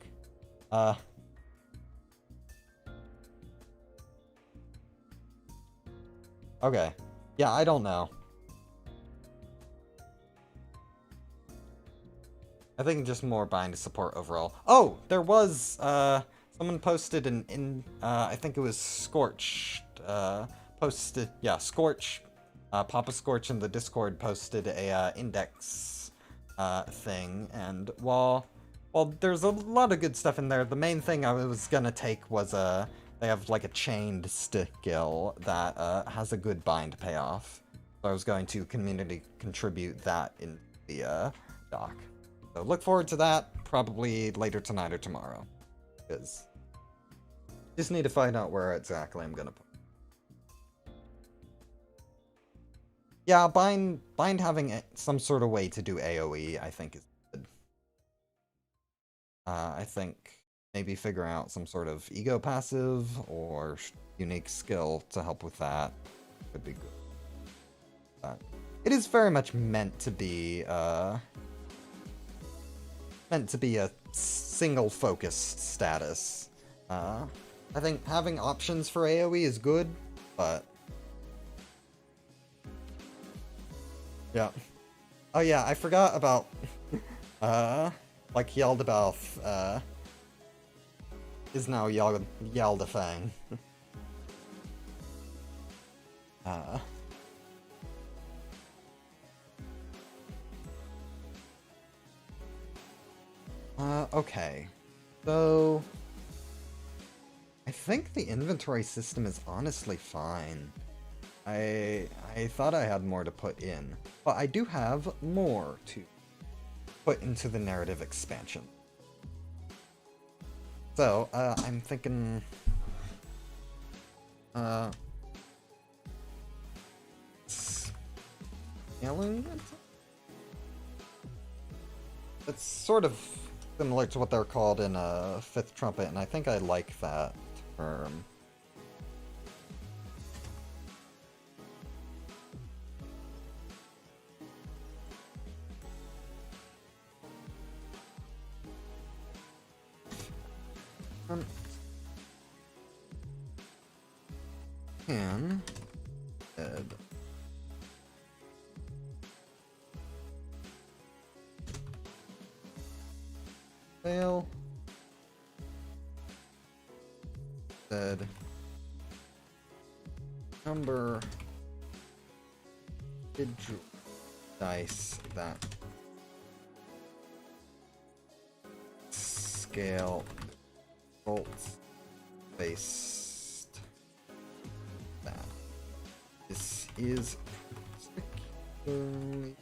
Okay. Yeah, I don't know. I think just more bind support overall. Oh, there was, someone posted I think it was Scorch, posted, yeah, Scorch, Papa Scorch in the Discord posted a, index, thing, and while there's a lot of good stuff in there, the main thing I was gonna take was, they have, like, a chained skill that, has a good bind payoff. So I was going to community contribute that in the, doc. So look forward to that, probably later tonight or tomorrow. Because just need to find out where exactly I'm gonna put it. Yeah, bind having some sort of way to do AoE, I think is good. I think maybe figuring out some sort of ego passive or unique skill to help with that would be good. But it is very much meant to be a single focused status. I think having options for AoE is good, but yeah. Oh yeah, I forgot about like Yaldabaoth is now Yaldafang. Okay. So I think the inventory system is honestly fine. I thought I had more to put in, but I do have more to put into the narrative expansion. So, I'm thinking scaling? It's sort of similar to what they're called in Fifth Trumpet, and I think I like that term. Can add fail said number dice that scale bolts based that this is particularly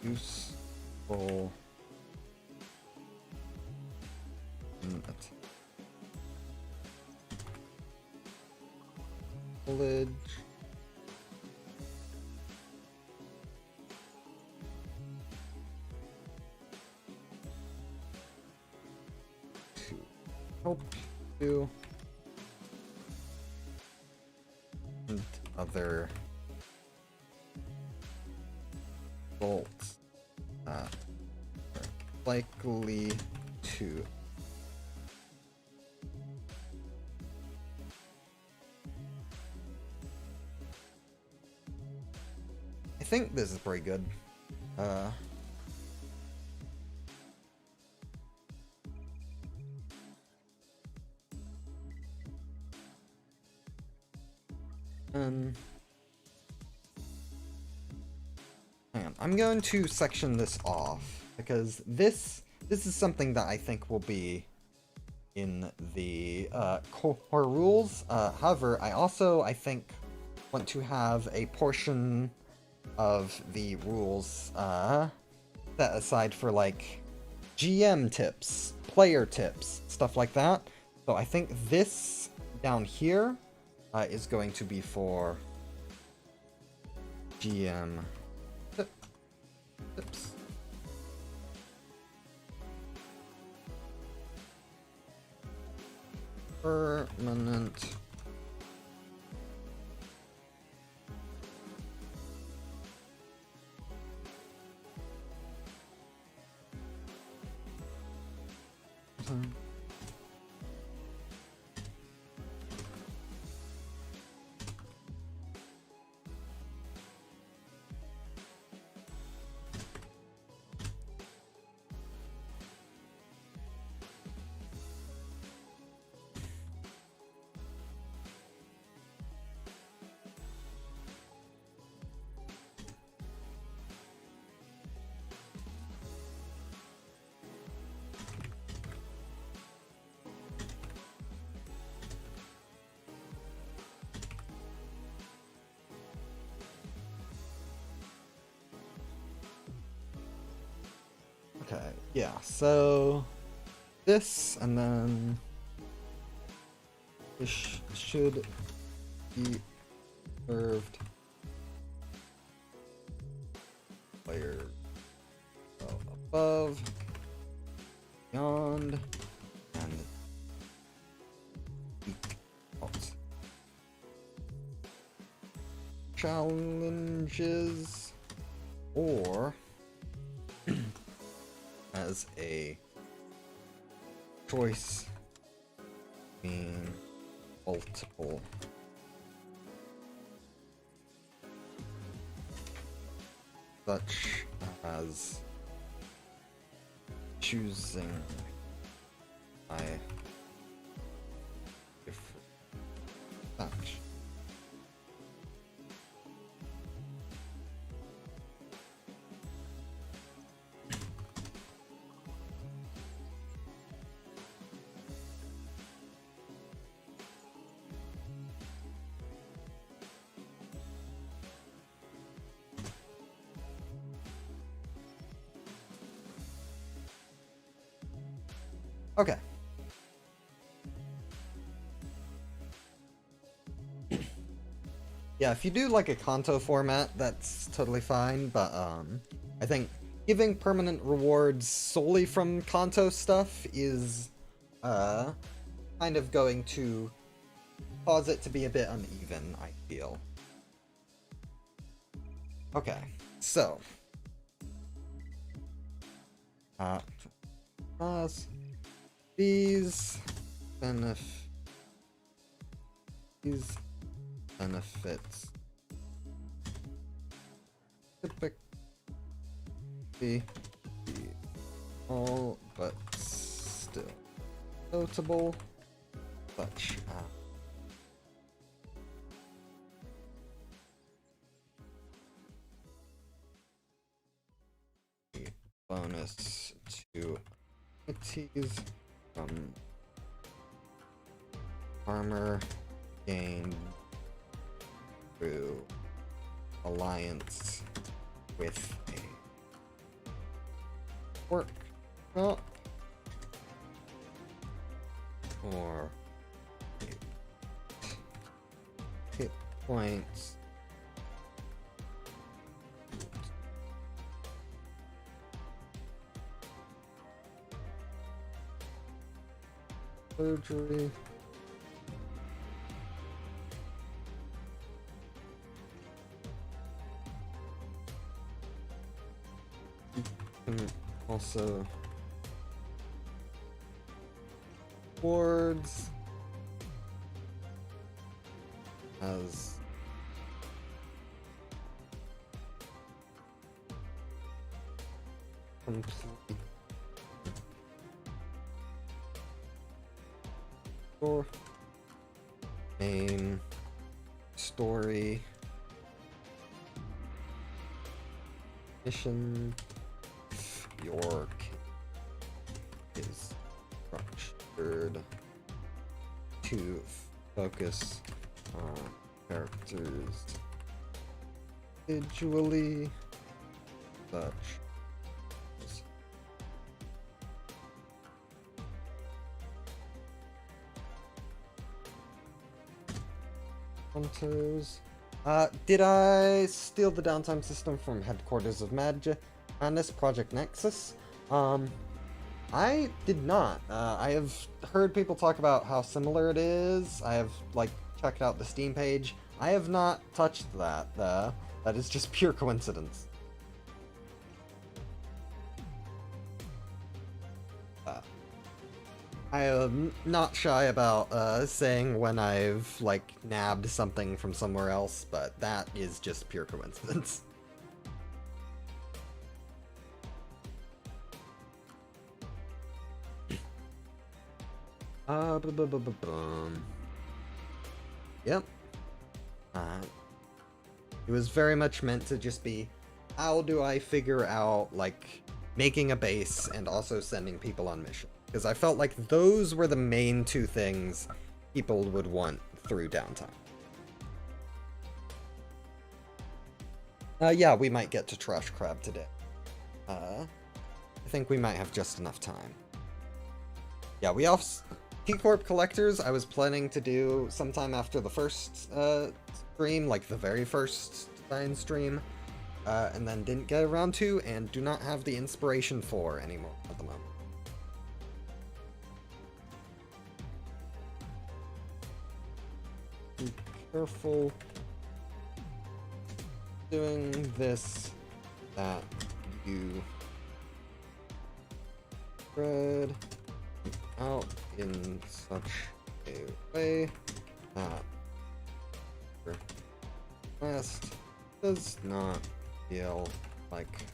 useful in college to help you and other bolts that are likely to I think this is pretty good. And hang on, I'm going to section this off because this is something that I think will be in the core rules. However, I think want to have a portion of the rules set aside for like GM tips, player tips, stuff like that. So I think this down here is going to be for GM tips. Permanent Okay, yeah, so this, and then this should be served players above, beyond, and out. Challenges, or as a choice between multiple such as choosing by different match. Okay. Yeah, if you do like a Kanto format, that's totally fine, but I think giving permanent rewards solely from Kanto stuff is kind of going to cause it to be a bit uneven, I feel. Okay, so these benefits typically be all but still notable, such as bonus to abilities from armor gained through alliance with a workshop or hit points surgery and also boards as complete or main story. Mission. Your is structured to focus on characters individually, such as hunters. Did I steal the downtime system from Headquarters of Madness Project Nexus? I did not. I have heard people talk about how similar it is. I have, like, checked out the Steam page. I have not touched that. That is just pure coincidence. I am not shy about saying when I've, like, nabbed something from somewhere else, but that is just pure coincidence. Yep. It was very much meant to just be, how do I figure out, like, making a base and also sending people on mission? Because I felt like those were the main two things people would want through downtime. Yeah, we might get to Trash Crab today. I think we might have just enough time. Yeah, we also... T-Corp Collectors, I was planning to do sometime after the first stream, like the very first design stream, and then didn't get around to, and do not have the inspiration for anymore at the moment. Be careful doing this, that you spread out in such a way that your quest does not feel like...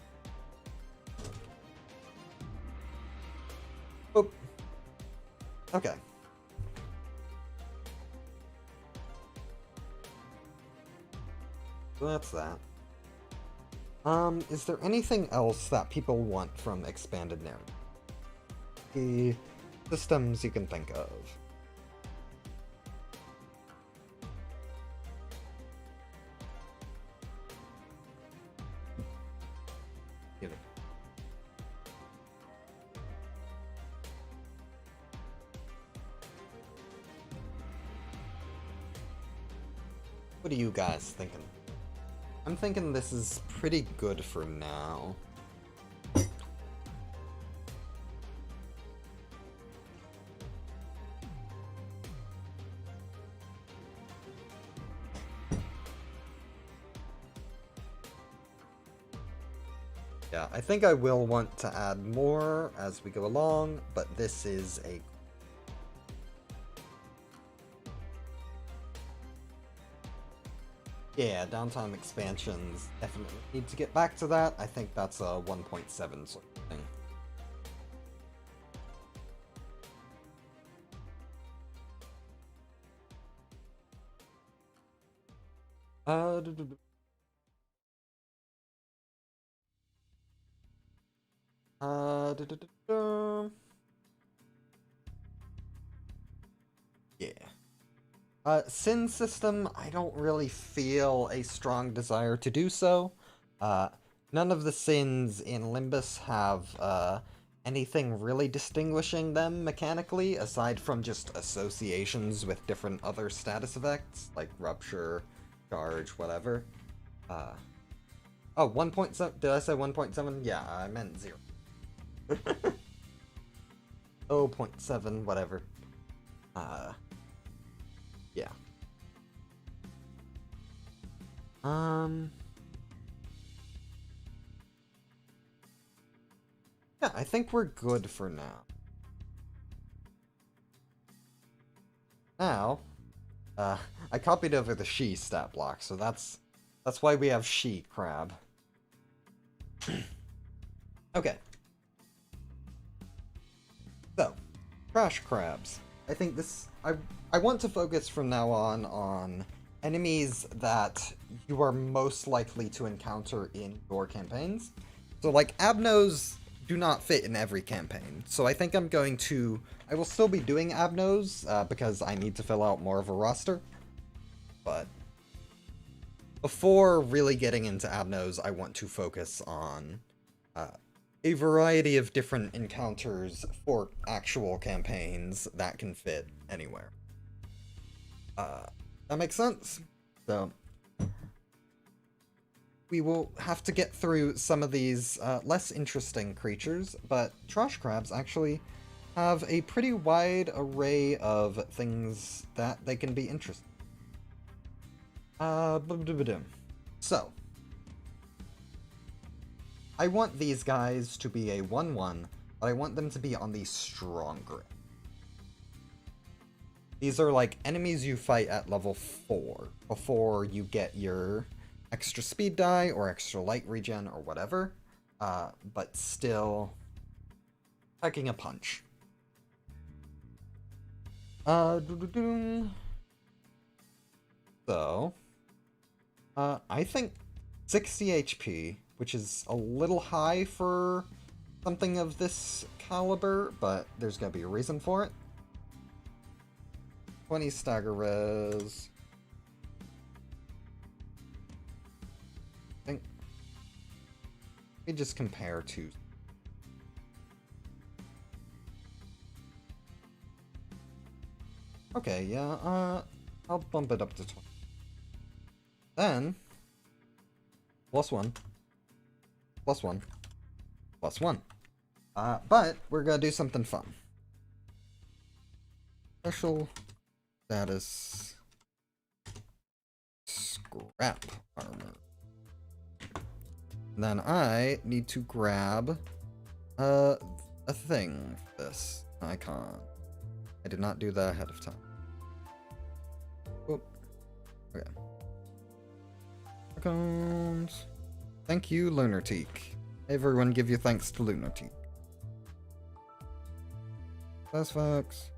Oh. Okay. So that's that. Is there anything else that people want from expanded narrative? The systems you can think of. What are you guys thinking? I'm thinking this is pretty good for now. Yeah, I think I will want to add more as we go along, but this is a... Yeah, downtime expansions, definitely need to get back to that. I think that's a 1.7 sort of thing. Yeah. Sin system, I don't really feel a strong desire to do so. None of the sins in Limbus have anything really distinguishing them mechanically, aside from just associations with different other status effects, like Rupture, Charge, whatever. Oh, 1.7, did I say 1.7? Yeah, I meant 0. 0.7, whatever. Yeah. Yeah, I think we're good for now. Now, I copied over the she stat block, so that's why we have she crab. Okay. So, trash crabs. I think this... I want to focus from now on enemies that you are most likely to encounter in your campaigns. So, like, Abnos do not fit in every campaign. So I think I will still be doing Abnos, because I need to fill out more of a roster. But before really getting into Abnos, I want to focus on a variety of different encounters for actual campaigns that can fit anywhere. That makes sense? So, we will have to get through some of these less interesting creatures, but trash crabs actually have a pretty wide array of things that they can be interesting. So, I want these guys to be a 1/1, but I want them to be on the strong grip. These are like enemies you fight at level 4 before you get your extra speed die or extra light regen or whatever, but still packing a punch. So, I think 60 HP, which is a little high for something of this caliber, but there's gonna be a reason for it. 20 stagger res. I think we just compare to. Okay, yeah, I'll bump it up to 20. Then, +1, +1, +1. But we're gonna do something fun. Special status scrap armor. And then I need to grab a thing for this icon. I did not do that ahead of time. Whoop. Okay. Icons. Thank you, Lunatic. Everyone give your thanks to Lunatic. That's facts.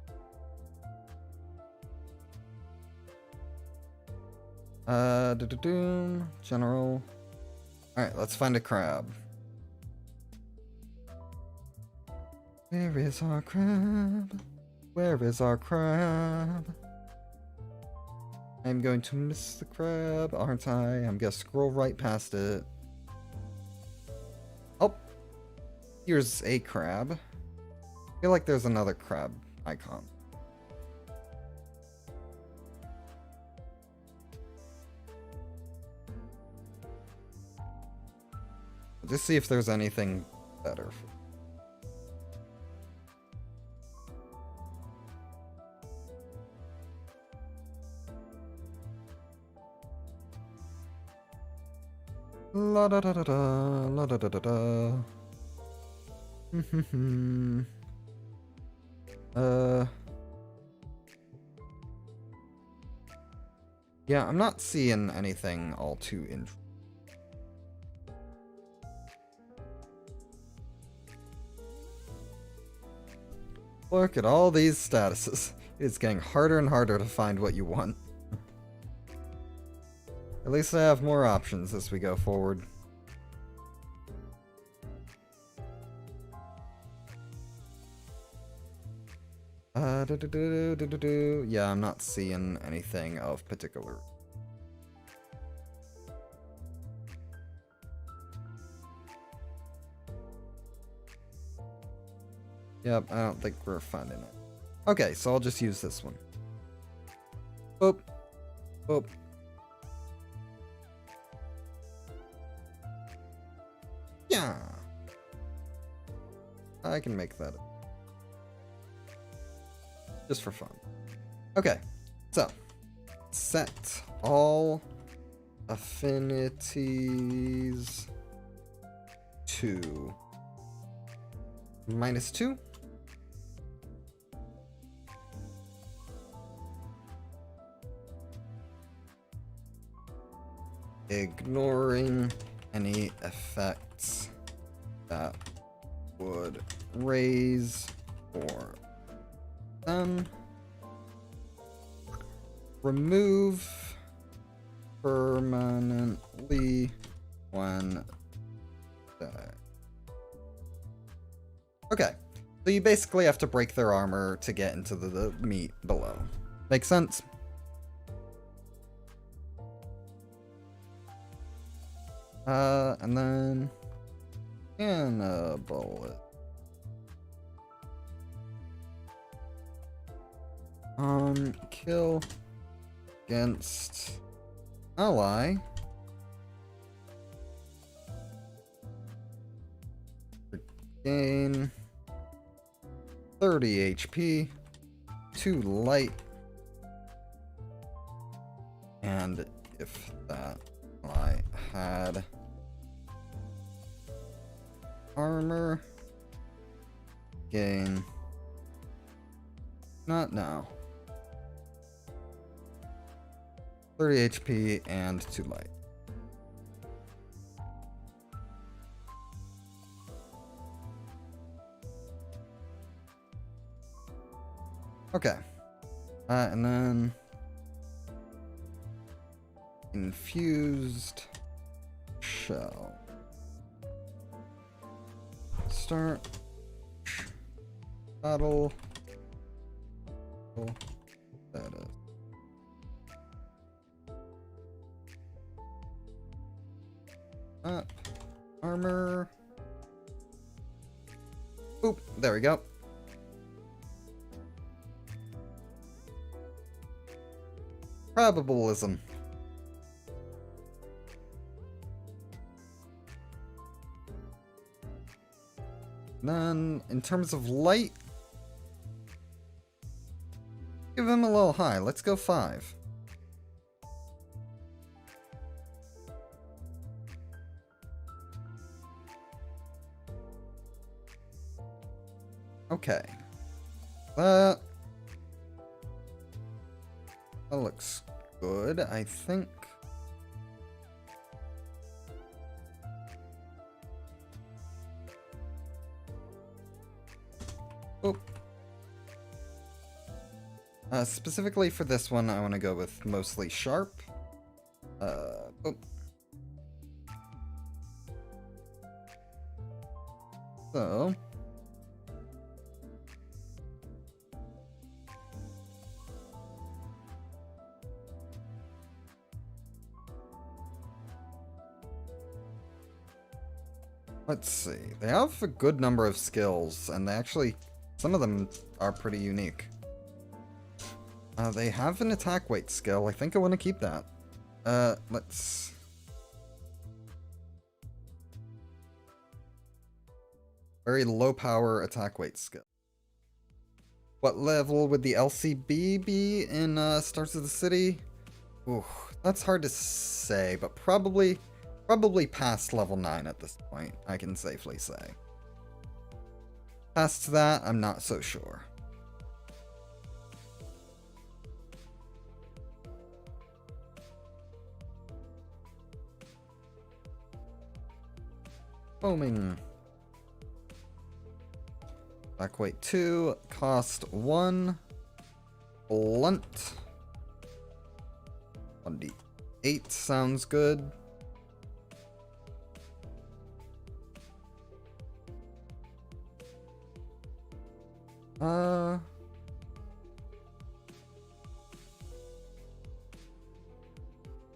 General. Alright, let's find a crab. Where is our crab? Where is our crab? I'm going to miss the crab, aren't I? I'm gonna scroll right past it. Oh! Here's a crab. I feel like there's another crab icon. Just see if there's anything better. La da da da da, la da da da da. Yeah, I'm not seeing anything all too interesting. Look at all these statuses. It's getting harder and harder to find what you want. At least I have more options as we go forward. Yeah, I'm not seeing anything of particular. Yep, I don't think we're finding it. Okay, so I'll just use this one. Boop. Boop. Yeah. I can make that up. Just for fun. Okay, so set all affinities to -2. Ignoring any effects that would raise or then remove permanently when dead. Okay, so you basically have to break their armor to get into the meat below. Make sense? And then bullet. Kill against ally. Gain 30 HP, 2 light, and if that ally had armor, gain, not now, 30 HP and 2 light. Okay, and then infused shell. Start battle. Status. Up armor. Oop, there we go. Probabilism. Then, in terms of light, give him a little high. Let's go 5. Okay. That looks good, I think. Oh. Specifically for this one, I want to go with mostly sharp. Oh. So. Let's see. They have a good number of skills, and they actually, some of them are pretty unique. They have an attack weight skill. I think I want to keep that. Let's... Very low power attack weight skill. What level would the LCB be in Stars of the City? Ooh, that's hard to say, but probably past level 9 at this point, I can safely say. Past that, I'm not so sure. Foaming. Back weight 2, cost 1. Blunt. 1d8 sounds good.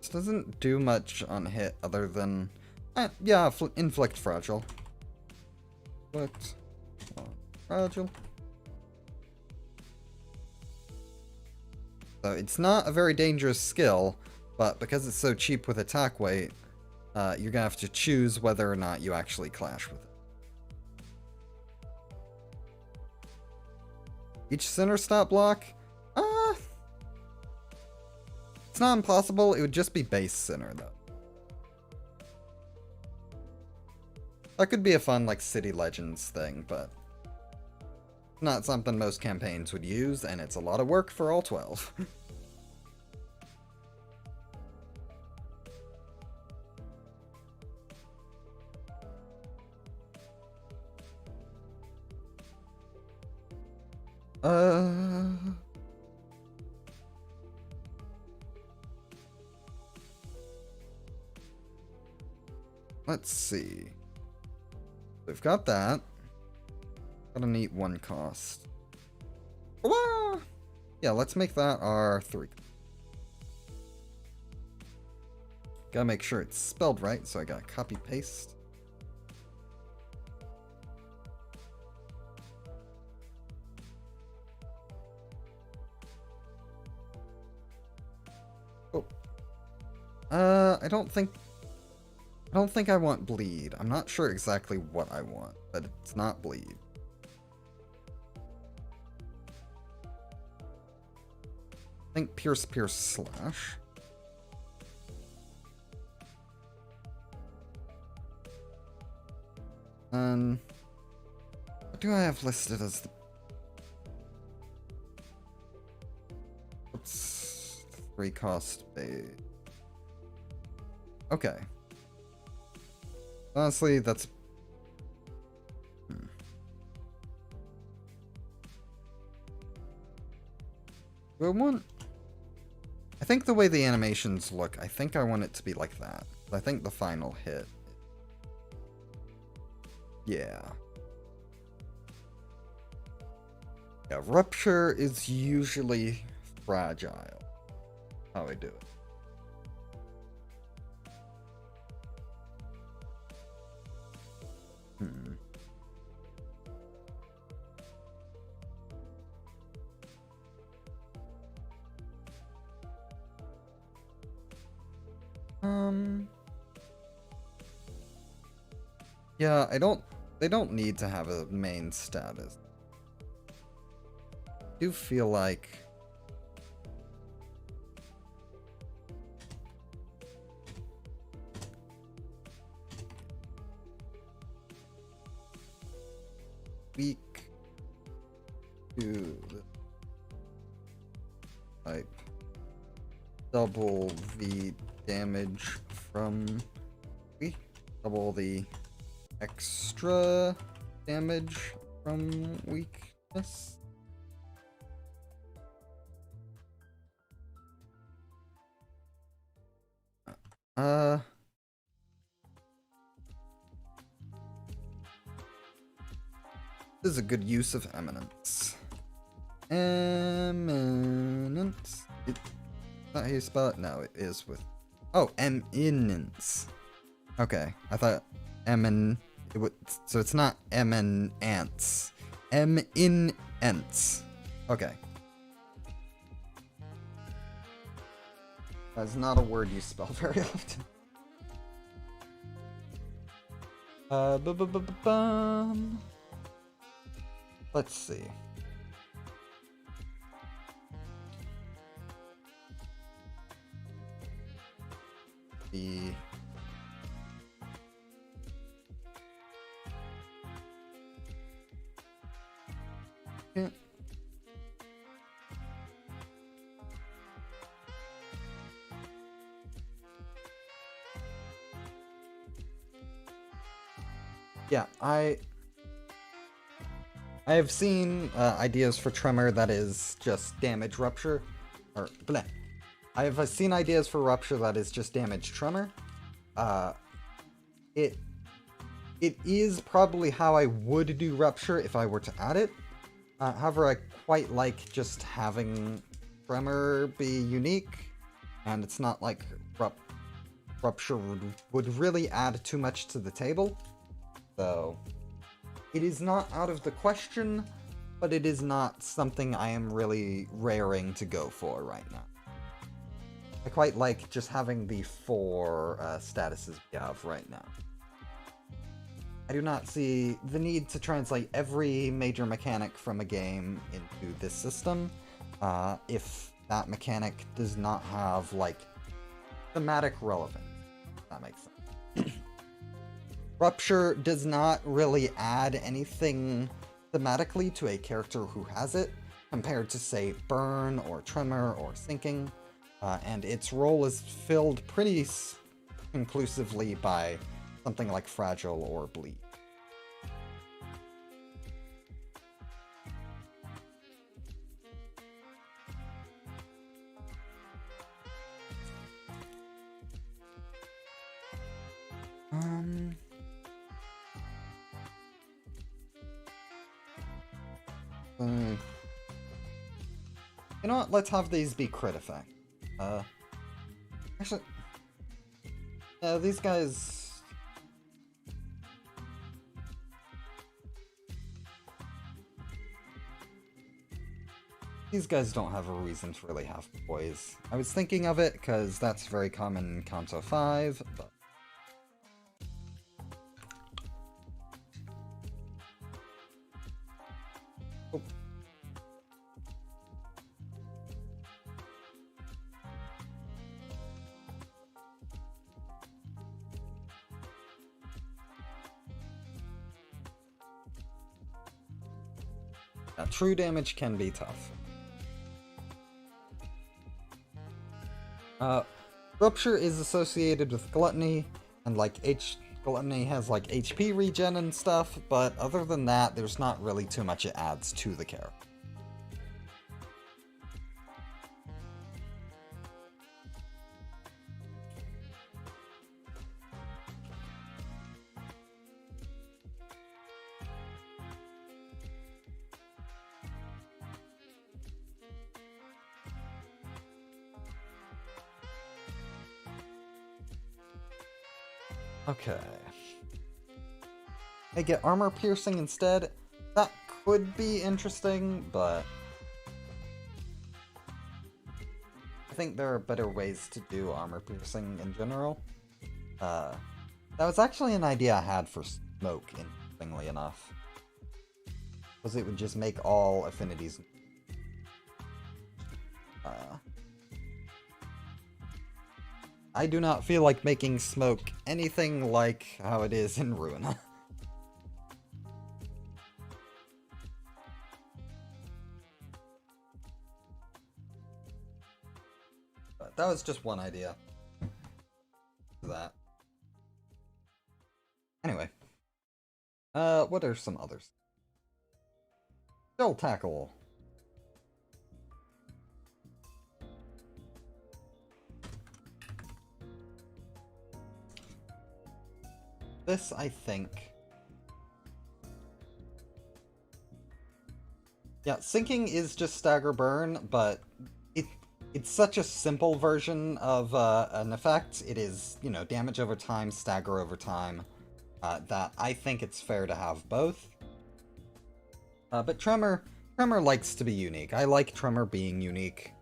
This doesn't do much on hit other than, yeah, inflict fragile. Inflict fragile. So it's not a very dangerous skill, but because it's so cheap with attack weight, you're gonna have to choose whether or not you actually clash with it. Each center stat block? It's not impossible, it would just be base center, though. That could be a fun, like, City Legends thing, but not something most campaigns would use, and it's a lot of work for all 12. let's see. We've got that. Got a neat 1 cost. Wah! Yeah, let's make that our 3. Gotta make sure it's spelled right, so I gotta copy paste. Oh. I don't think I want bleed. I'm not sure exactly what I want, but it's not bleed. I think pierce slash. And what do I have listed as the... What's 3 cost bait? Okay. Honestly, that's... Do I want... I think the way the animations look, I think I want it to be like that. I think the final hit... Yeah. Yeah, rupture is usually fragile. How I do it. Yeah, they don't need to have a main status. I do feel like weak to the type double the damage from weak, double the extra damage from weakness. This is a good use of eminence. Eminence. Is that how you spell it? No, it is with... Oh, eminence. Okay, I thought so it's not eminence. Eminence. Okay. That's not a word you spell very often. Let's see. The yeah, I have seen ideas for Tremor that is just damage rupture, or bleh. I have seen ideas for rupture that is just damage tremor. It is probably how I would do rupture if I were to add it. However, I quite like just having tremor be unique, and it's not like rupture would really add too much to the table. So it is not out of the question, but it is not something I am really raring to go for right now. I quite like just having the 4 statuses we have right now. I do not see the need to translate every major mechanic from a game into this system, if that mechanic does not have, like, thematic relevance, if that makes sense. Rupture does not really add anything thematically to a character who has it, compared to, say, Burn, or Tremor, or Sinking. And its role is filled pretty conclusively by something like Fragile or Bleed. Um... You know what? Let's have these be crit effect. Actually... Yeah, these guys... These guys don't have a reason to really have poise. I was thinking of it, because that's very common in Kanto 5, but... Oh. Yeah, true damage can be tough. Rupture is associated with Gluttony, and like Gluttony has like HP regen and stuff, but other than that, there's not really too much it adds to the character. Okay. I get armor piercing instead. That could be interesting, but I think there are better ways to do armor piercing in general. That was actually an idea I had for smoke, interestingly enough. Because it would just make all affinities... I do not feel like making smoke anything like how it is in Ruina. But that was just one idea. That. Anyway. What are some others? Shell Tackle. This, I think... Yeah, sinking is just stagger burn, but it's such a simple version of an effect. It is, you know, damage over time, stagger over time, that I think it's fair to have both. But Tremor likes to be unique. I like Tremor being unique.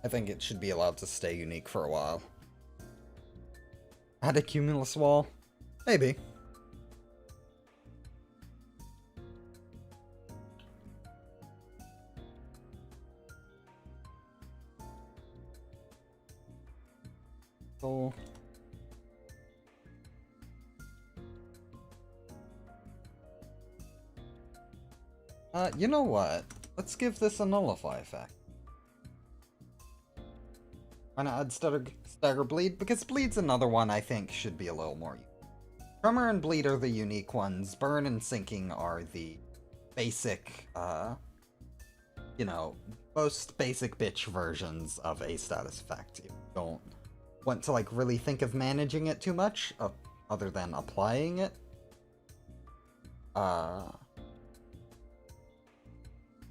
I think it should be allowed to stay unique for a while. Add a Cumulus Wall? Maybe. Cool. You know what? Let's give this a Nullify effect. Why not add Stagger Bleed? Because Bleed's another one I think should be a little more unique. Tremor and Bleed are the unique ones. Burn and Sinking are the basic, you know, most basic bitch versions of a status effect. If you don't want to, like, really think of managing it too much, other than applying it.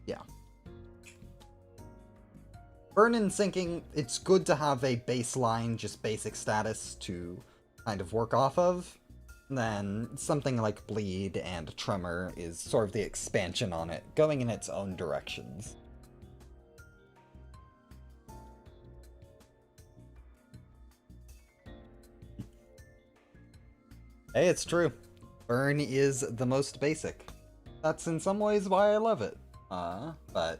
Yeah. Burn and Sinking, it's good to have a baseline, just basic status to kind of work off of. Then something like Bleed and Tremor is sort of the expansion on it, going in its own directions. Hey, it's true. Burn is the most basic. That's in some ways why I love it. But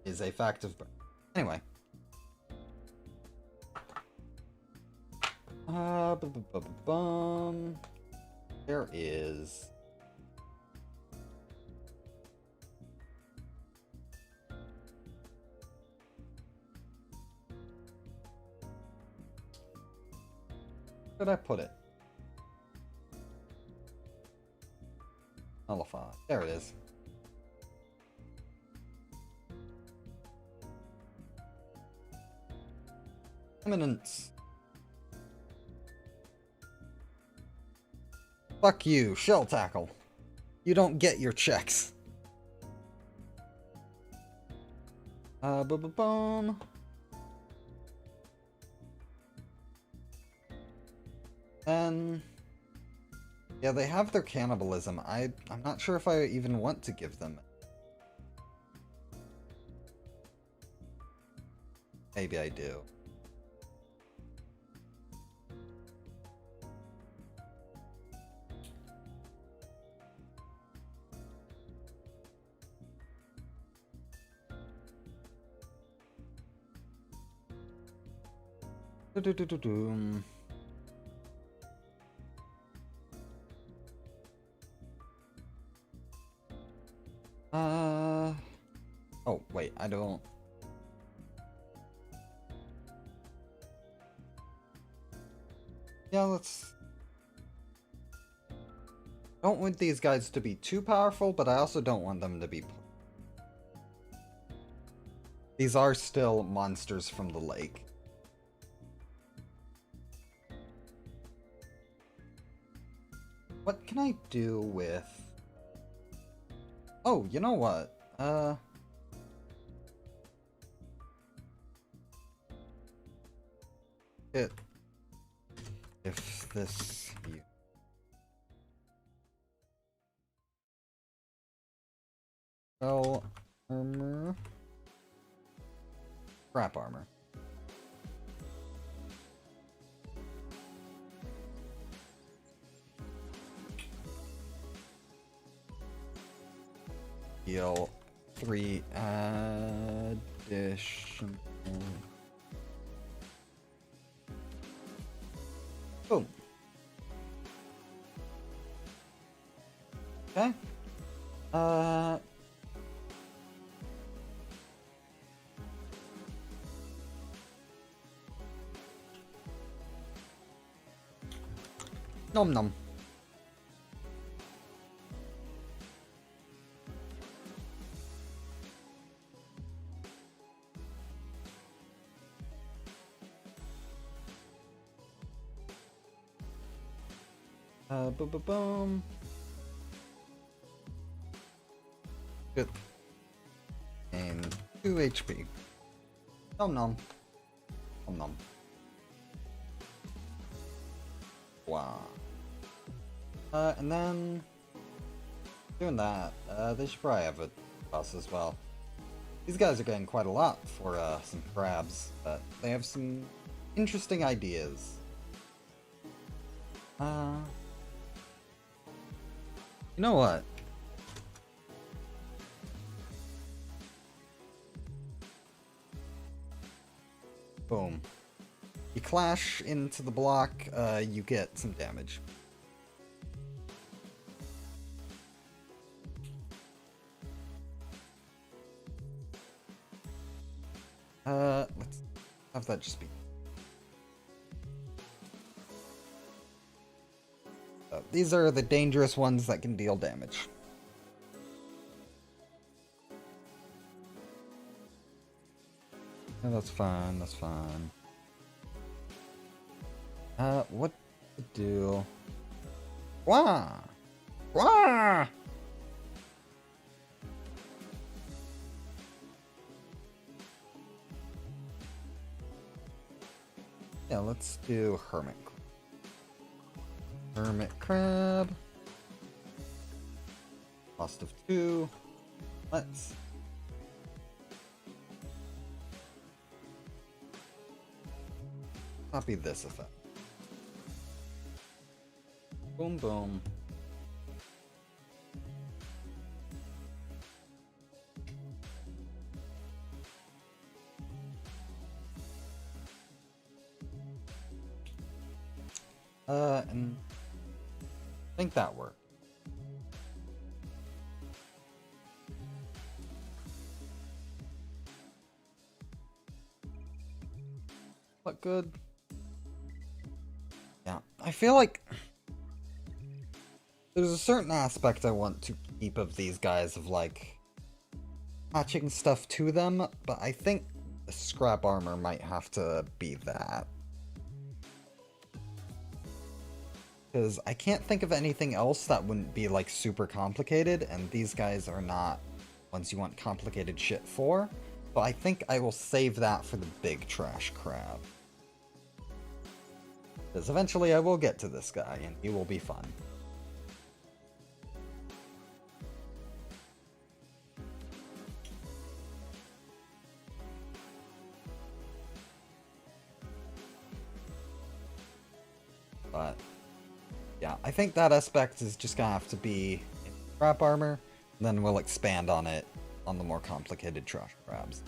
is a fact of burn. Anyway. There is... Where did I put it? Nullify. There it is. Eminence. Fuck you, shell tackle. You don't get your checks. Boom. Then, yeah, they have their cannibalism. I'm not sure if I even want to give them. Maybe I do. Do-do-do-do-do. Oh, wait, I don't... Yeah, let's... Don't want these guys to be too powerful, but I also don't want them to be... These are still monsters from the lake. What can I do with... Oh, you know what? If this... Well, armor... Scrap armor. Heal 3 additional. Boom. Okay. Nom nom. Boom, boom, boom. Good. And 2 HP. Nom nom. Nom nom. Wow. And then... Doing that, they should probably have a boss as well. These guys are getting quite a lot for, some crabs, but they have some interesting ideas. You know what? Boom. You clash into the block, you get some damage. Let's have that just be. These are the dangerous ones that can deal damage. Yeah, that's fine, that's fine. What to do? Wah! Wah! Yeah, let's do Hermit. Hermit Crab. Cost of 2. Let's... copy this effect. Boom, boom. And I think that worked. Look good. Yeah, I feel like there's a certain aspect I want to keep of these guys of like attaching stuff to them, but I think the scrap armor might have to be that. Because I can't think of anything else that wouldn't be, like, super complicated, and these guys are not ones you want complicated shit for. But I think I will save that for the big trash crab. Because eventually I will get to this guy, and he will be fun. But yeah, I think that aspect is just gonna have to be in scrap armor, and then we'll expand on it on the more complicated trash crabs.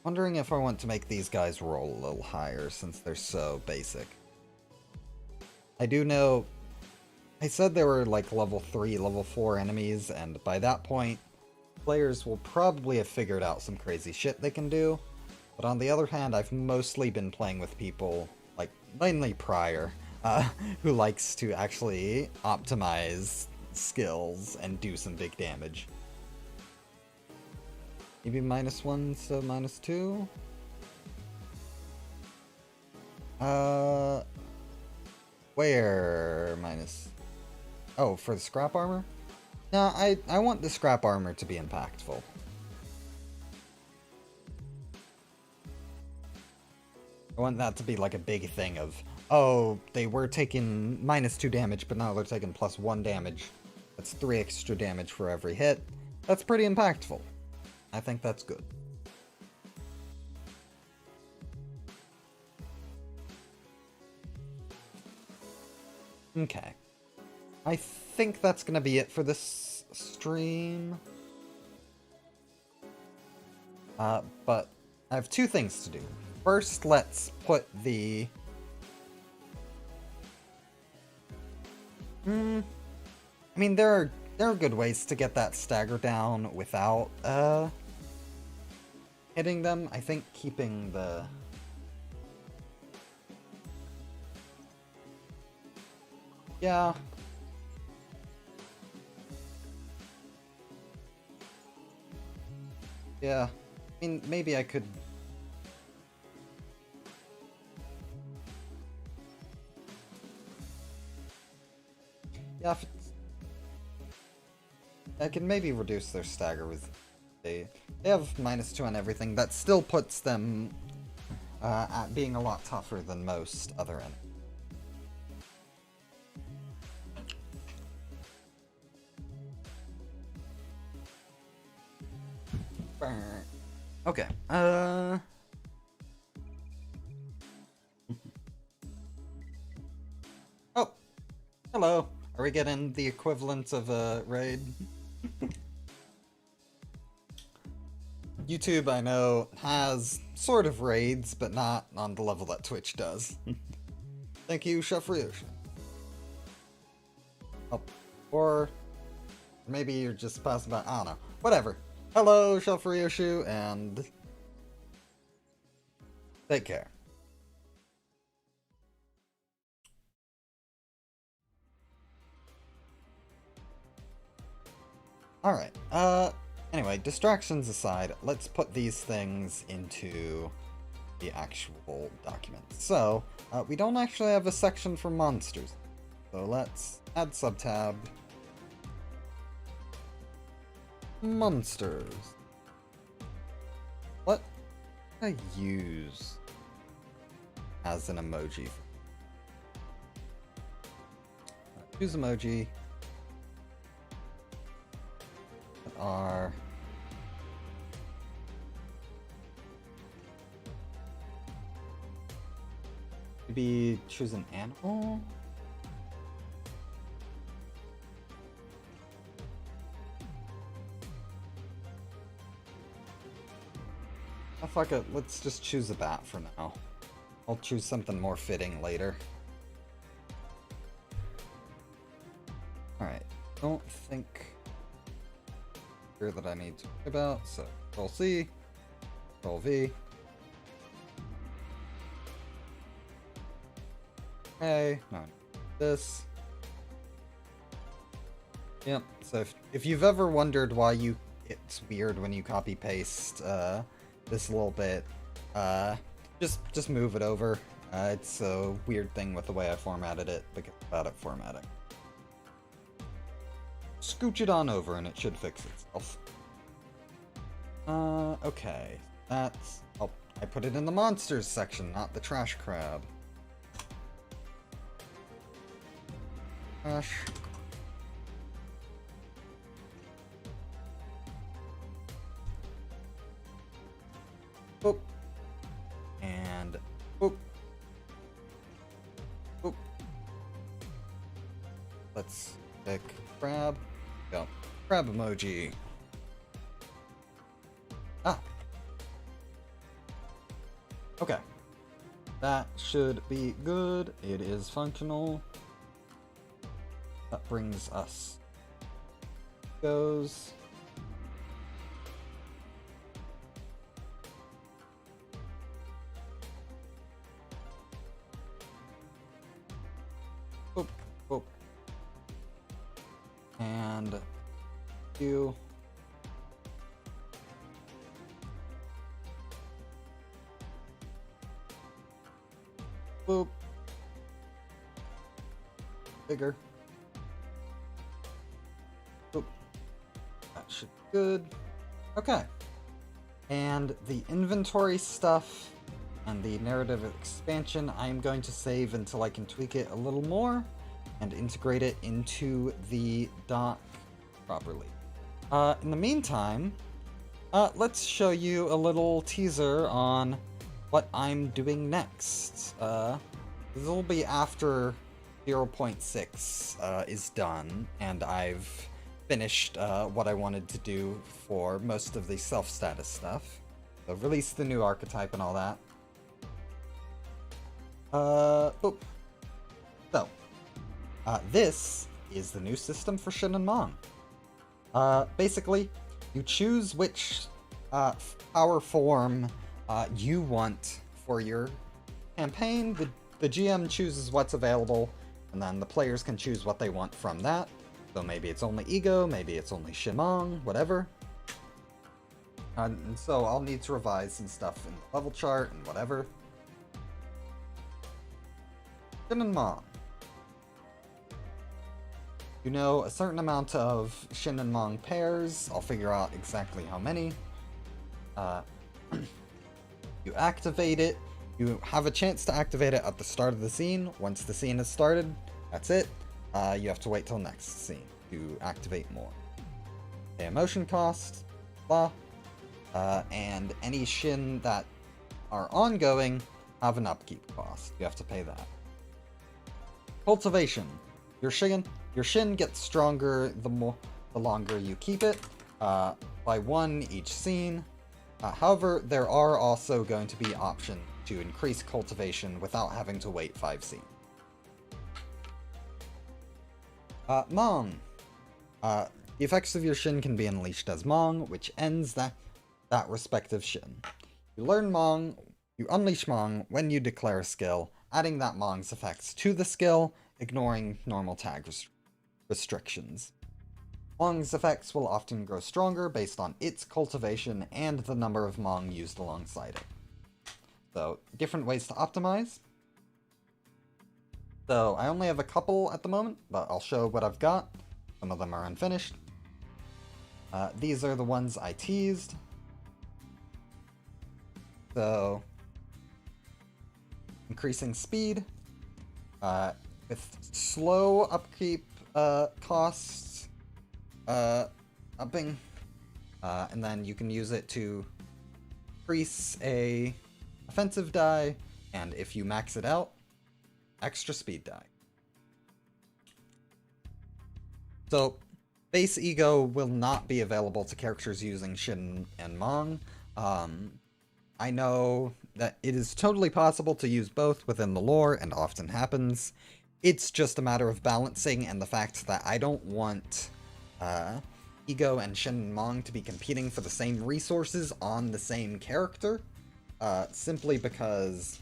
Wondering if I want to make these guys roll a little higher since they're so basic. I do know I said there were like level 3, level 4 enemies, and by that point players will probably have figured out some crazy shit they can do. But on the other hand, I've mostly been playing with people, like, mainly Prior, who likes to actually optimize skills and do some big damage. Maybe -1, so -2? Where minus... Oh, for the scrap armor? No, I want the scrap armor to be impactful. I want that to be like a big thing of, oh, they were taking -2 damage, but now they're taking +1 damage. That's 3 extra damage for every hit. That's pretty impactful. I think that's good. Okay. I think that's gonna be it for this stream. But I have 2 things to do. First, let's put the... I mean, there are good ways to get that stagger down without, hitting them. I think keeping the... Yeah. Yeah. I mean, maybe I could... Yeah, if it's... I can maybe reduce their stagger with... They have -2 on everything. That still puts them at being a lot tougher than most other enemies. Okay, Oh! Hello! Are we getting the equivalent of a raid? YouTube, I know, has sort of raids, but not on the level that Twitch does. Thank you, Chef Ryoshu. Oh, or maybe you're just passing by, I don't know. Whatever. Hello, Chef Ryoshu, and take care. Alright, anyway, distractions aside, let's put these things into the actual document. So, we don't actually have a section for monsters. So let's add subtab. Monsters. What can I use as an emoji? Choose emoji. That are maybe choose an animal. Oh, fuck it, let's just choose a bat for now. I'll choose something more fitting later. Alright, don't think here that I need to worry about, so Control C, Control V. Okay, no, this. Yep, so if you've ever wondered why you it's weird when you copy paste this a little bit, just move it over. It's a weird thing with the way I formatted it because of bad at formatting. Scooch it on over and it should fix itself. Okay. That's... Oh, I put it in the monsters section, not the trash crab. Trash. Boop. And boop. Boop. Let's pick crab. Go. Crab emoji. Ah. Okay. That should be good. It is functional. That brings us. Goes. Boop, boop. And you. Boop. Bigger. Boop. That should be good. Okay. And the inventory stuff and the narrative expansion, I'm going to save until I can tweak it a little more and integrate it into the doc properly. In the meantime, let's show you a little teaser on what I'm doing next. This will be after 0.6 is done, and I've finished what I wanted to do for most of the self-status stuff. So release the new archetype and all that. Boop. So, this is the new system for Shin and Mang. Basically, you choose which power form you want for your campaign. The GM chooses what's available, and then the players can choose what they want from that. So maybe it's only Ego, maybe it's only Shin Mang, whatever. And so I'll need to revise some stuff in the level chart and whatever. Shin and Mang. You know a certain amount of Shin and Mang pairs. I'll figure out exactly how many. You activate it. You have a chance to activate it at the start of the scene. Once the scene has started, that's it. You have to wait till next scene to activate more. Pay a motion cost, blah. And any Shin that are ongoing have an upkeep cost. You have to pay that. Cultivation. Your Shin gets stronger the longer you keep it, by 1 each scene. However, there are also going to be options to increase cultivation without having to wait 5 scenes. Mang. The effects of your Shin can be unleashed as Mang, which ends that respective Shin. You learn Mang, you unleash Mang when you declare a skill, adding that Mang's effects to the skill, ignoring normal tag restrictions. Mang's effects will often grow stronger based on its cultivation and the number of Mang used alongside it. So, different ways to optimize. So, I only have a couple at the moment, but I'll show what I've got. Some of them are unfinished. These are the ones I teased. So, increasing speed, with slow upkeep costs, upping, and then you can use it to increase a offensive die, and if you max it out, extra speed die. So, base Ego will not be available to characters using Shin and Mang. I know that it is totally possible to use both within the lore, and often happens. It's just a matter of balancing, and the fact that I don't want Ego and Shin and Mang to be competing for the same resources on the same character, simply because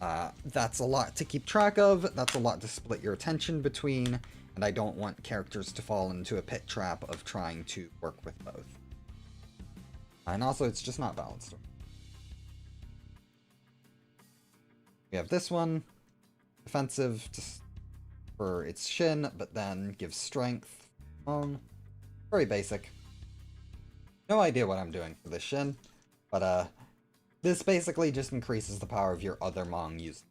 that's a lot to keep track of, that's a lot to split your attention between, and I don't want characters to fall into a pit trap of trying to work with both. And also, it's just not balanced. We have this one, defensive for its Shin, but then gives strength. Very basic. No idea what I'm doing for this Shin, but this basically just increases the power of your other Mang use.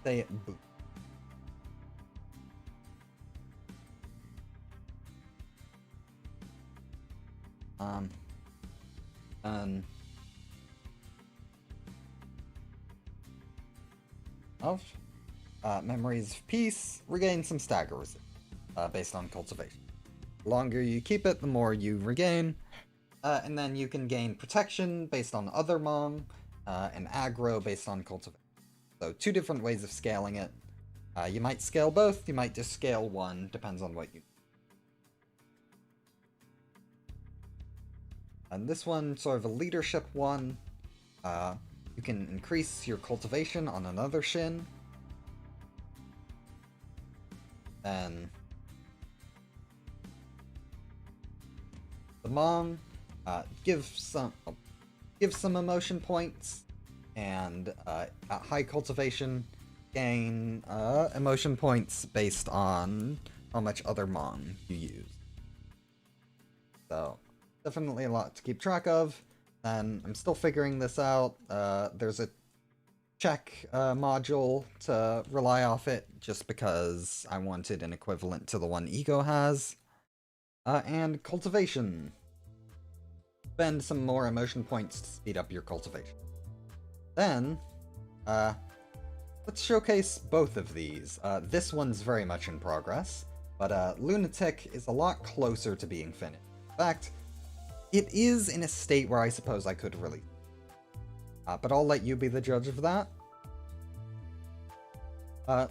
Say boop. And Memories of Peace, regain some stagger resistance, based on cultivation. The longer you keep it, the more you regain, and then you can gain protection based on other Mang, and aggro based on cultivation. So 2 different ways of scaling it. You might scale both, you might just scale one, depends on what you... And this one, sort of a leadership one. You can increase your cultivation on another Shin. Then the Mang, give some emotion points, and at high cultivation, gain emotion points based on how much other Mang you use. So definitely a lot to keep track of, and I'm still figuring this out. There's a check module to rely off it, just because I wanted an equivalent to the one Ego has. And cultivation. Spend some more emotion points to speed up your cultivation. Then, let's showcase both of these. This one's very much in progress, but Lunatic is a lot closer to being finished. In fact, it is in a state where I suppose I could release it. But I'll let you be the judge of that.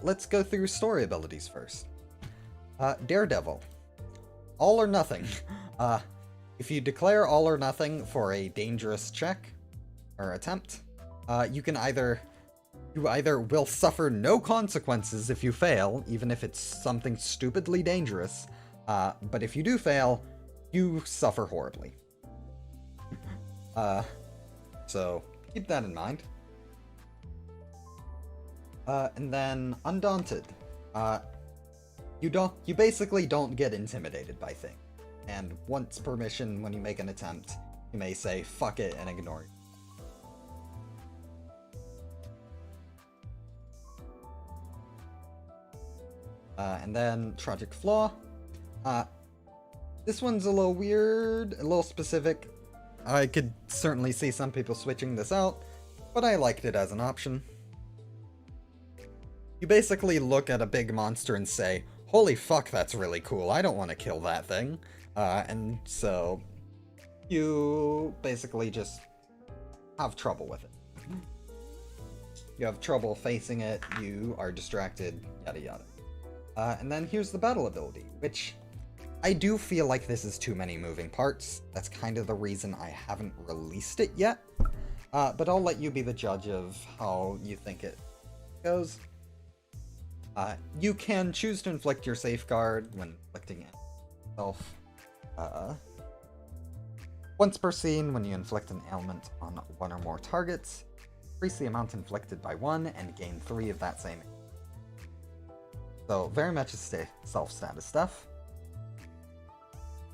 Let's go through story abilities first. Daredevil. All or nothing. If you declare all or nothing for a dangerous check or attempt, you either will suffer no consequences if you fail, even if it's something stupidly dangerous, but if you do fail, you suffer horribly. So keep that in mind. And then Undaunted. You basically don't get intimidated by things. And once per mission, when you make an attempt, you may say fuck it and ignore it. And then Tragic Flaw. This one's a little weird, a little specific. I could certainly see some people switching this out, but I liked it as an option. You basically look at a big monster and say, holy fuck, that's really cool, I don't want to kill that thing. And so you basically just have trouble with it. You have trouble facing it, you are distracted, yada yada. And then here's the battle ability, which I do feel like this is too many moving parts. That's kind of the reason I haven't released it yet. But I'll let you be the judge of how you think it goes. You can choose to inflict your safeguard when inflicting it yourself. Once per scene, when you inflict an ailment on one or more targets, increase the amount inflicted by 1 and gain 3 of that same. So very much a self-status stuff.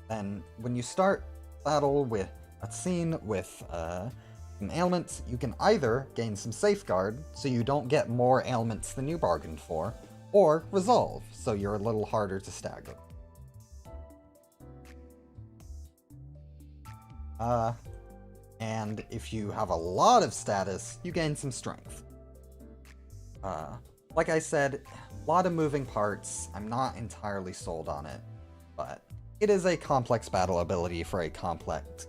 Then when you start battle with a scene with some ailments, you can either gain some safeguard, so you don't get more ailments than you bargained for, or resolve, so you're a little harder to stagger. And if you have a lot of status, you gain some strength. Like I said, a lot of moving parts. I'm not entirely sold on it, but it is a complex battle ability for a complex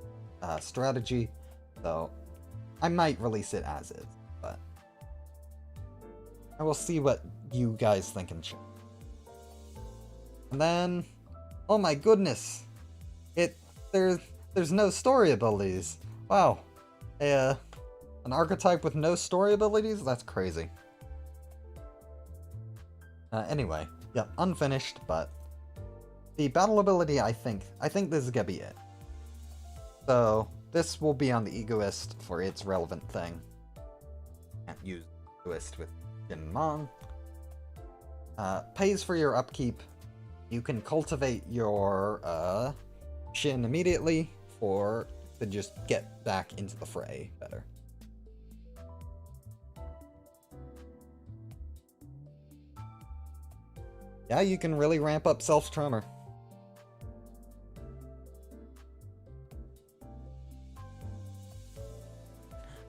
strategy, so I might release it as is, but I will see what you guys think and share. And then, oh my goodness, there's no story abilities. Wow, an archetype with no story abilities? That's crazy. Anyway, yep, unfinished, but the battle ability, I think this is gonna be it. So, this will be on the Egoist for its relevant thing. Can't use Egoist with Shin and Mang. Pays for your upkeep. You can cultivate your Shin immediately to just get back into the fray better. Yeah, you can really ramp up Self-Tremor.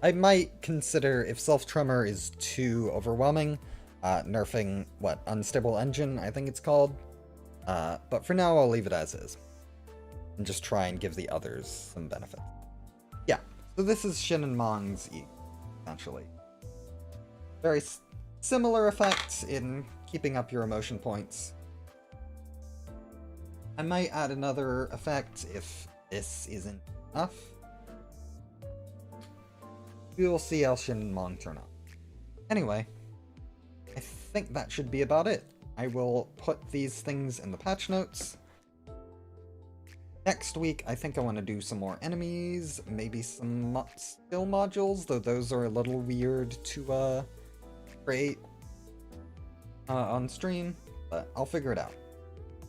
I might consider, if Self-Tremor is too overwhelming, nerfing, Unstable Engine, I think it's called. But for now, I'll leave it as is. And just try and give the others some benefit. Yeah, so this is Shin and Mang's E, essentially. Very similar effects in keeping up your emotion points. I might add another effect if this isn't enough. We will see how Shin and Mang turn out. Anyway, I think that should be about it. I will put these things in the patch notes. Next week, I think I want to do some more enemies, maybe some skill modules, though those are a little weird to create on stream, but I'll figure it out.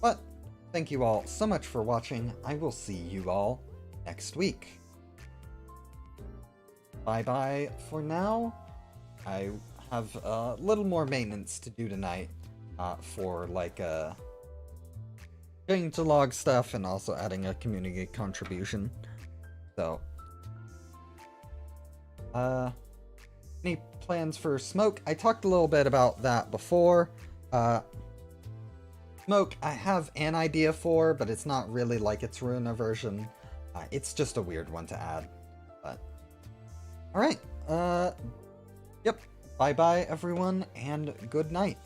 But thank you all so much for watching. I will see you all next week. Bye-bye for now. I have a little more maintenance to do tonight for getting to log stuff and also adding a community contribution. So, any plans for Smoke? I talked a little bit about that before. Smoke, I have an idea for, but it's not really like its Runa version. It's just a weird one to add. But alright, yep. Bye-bye, everyone, and good night.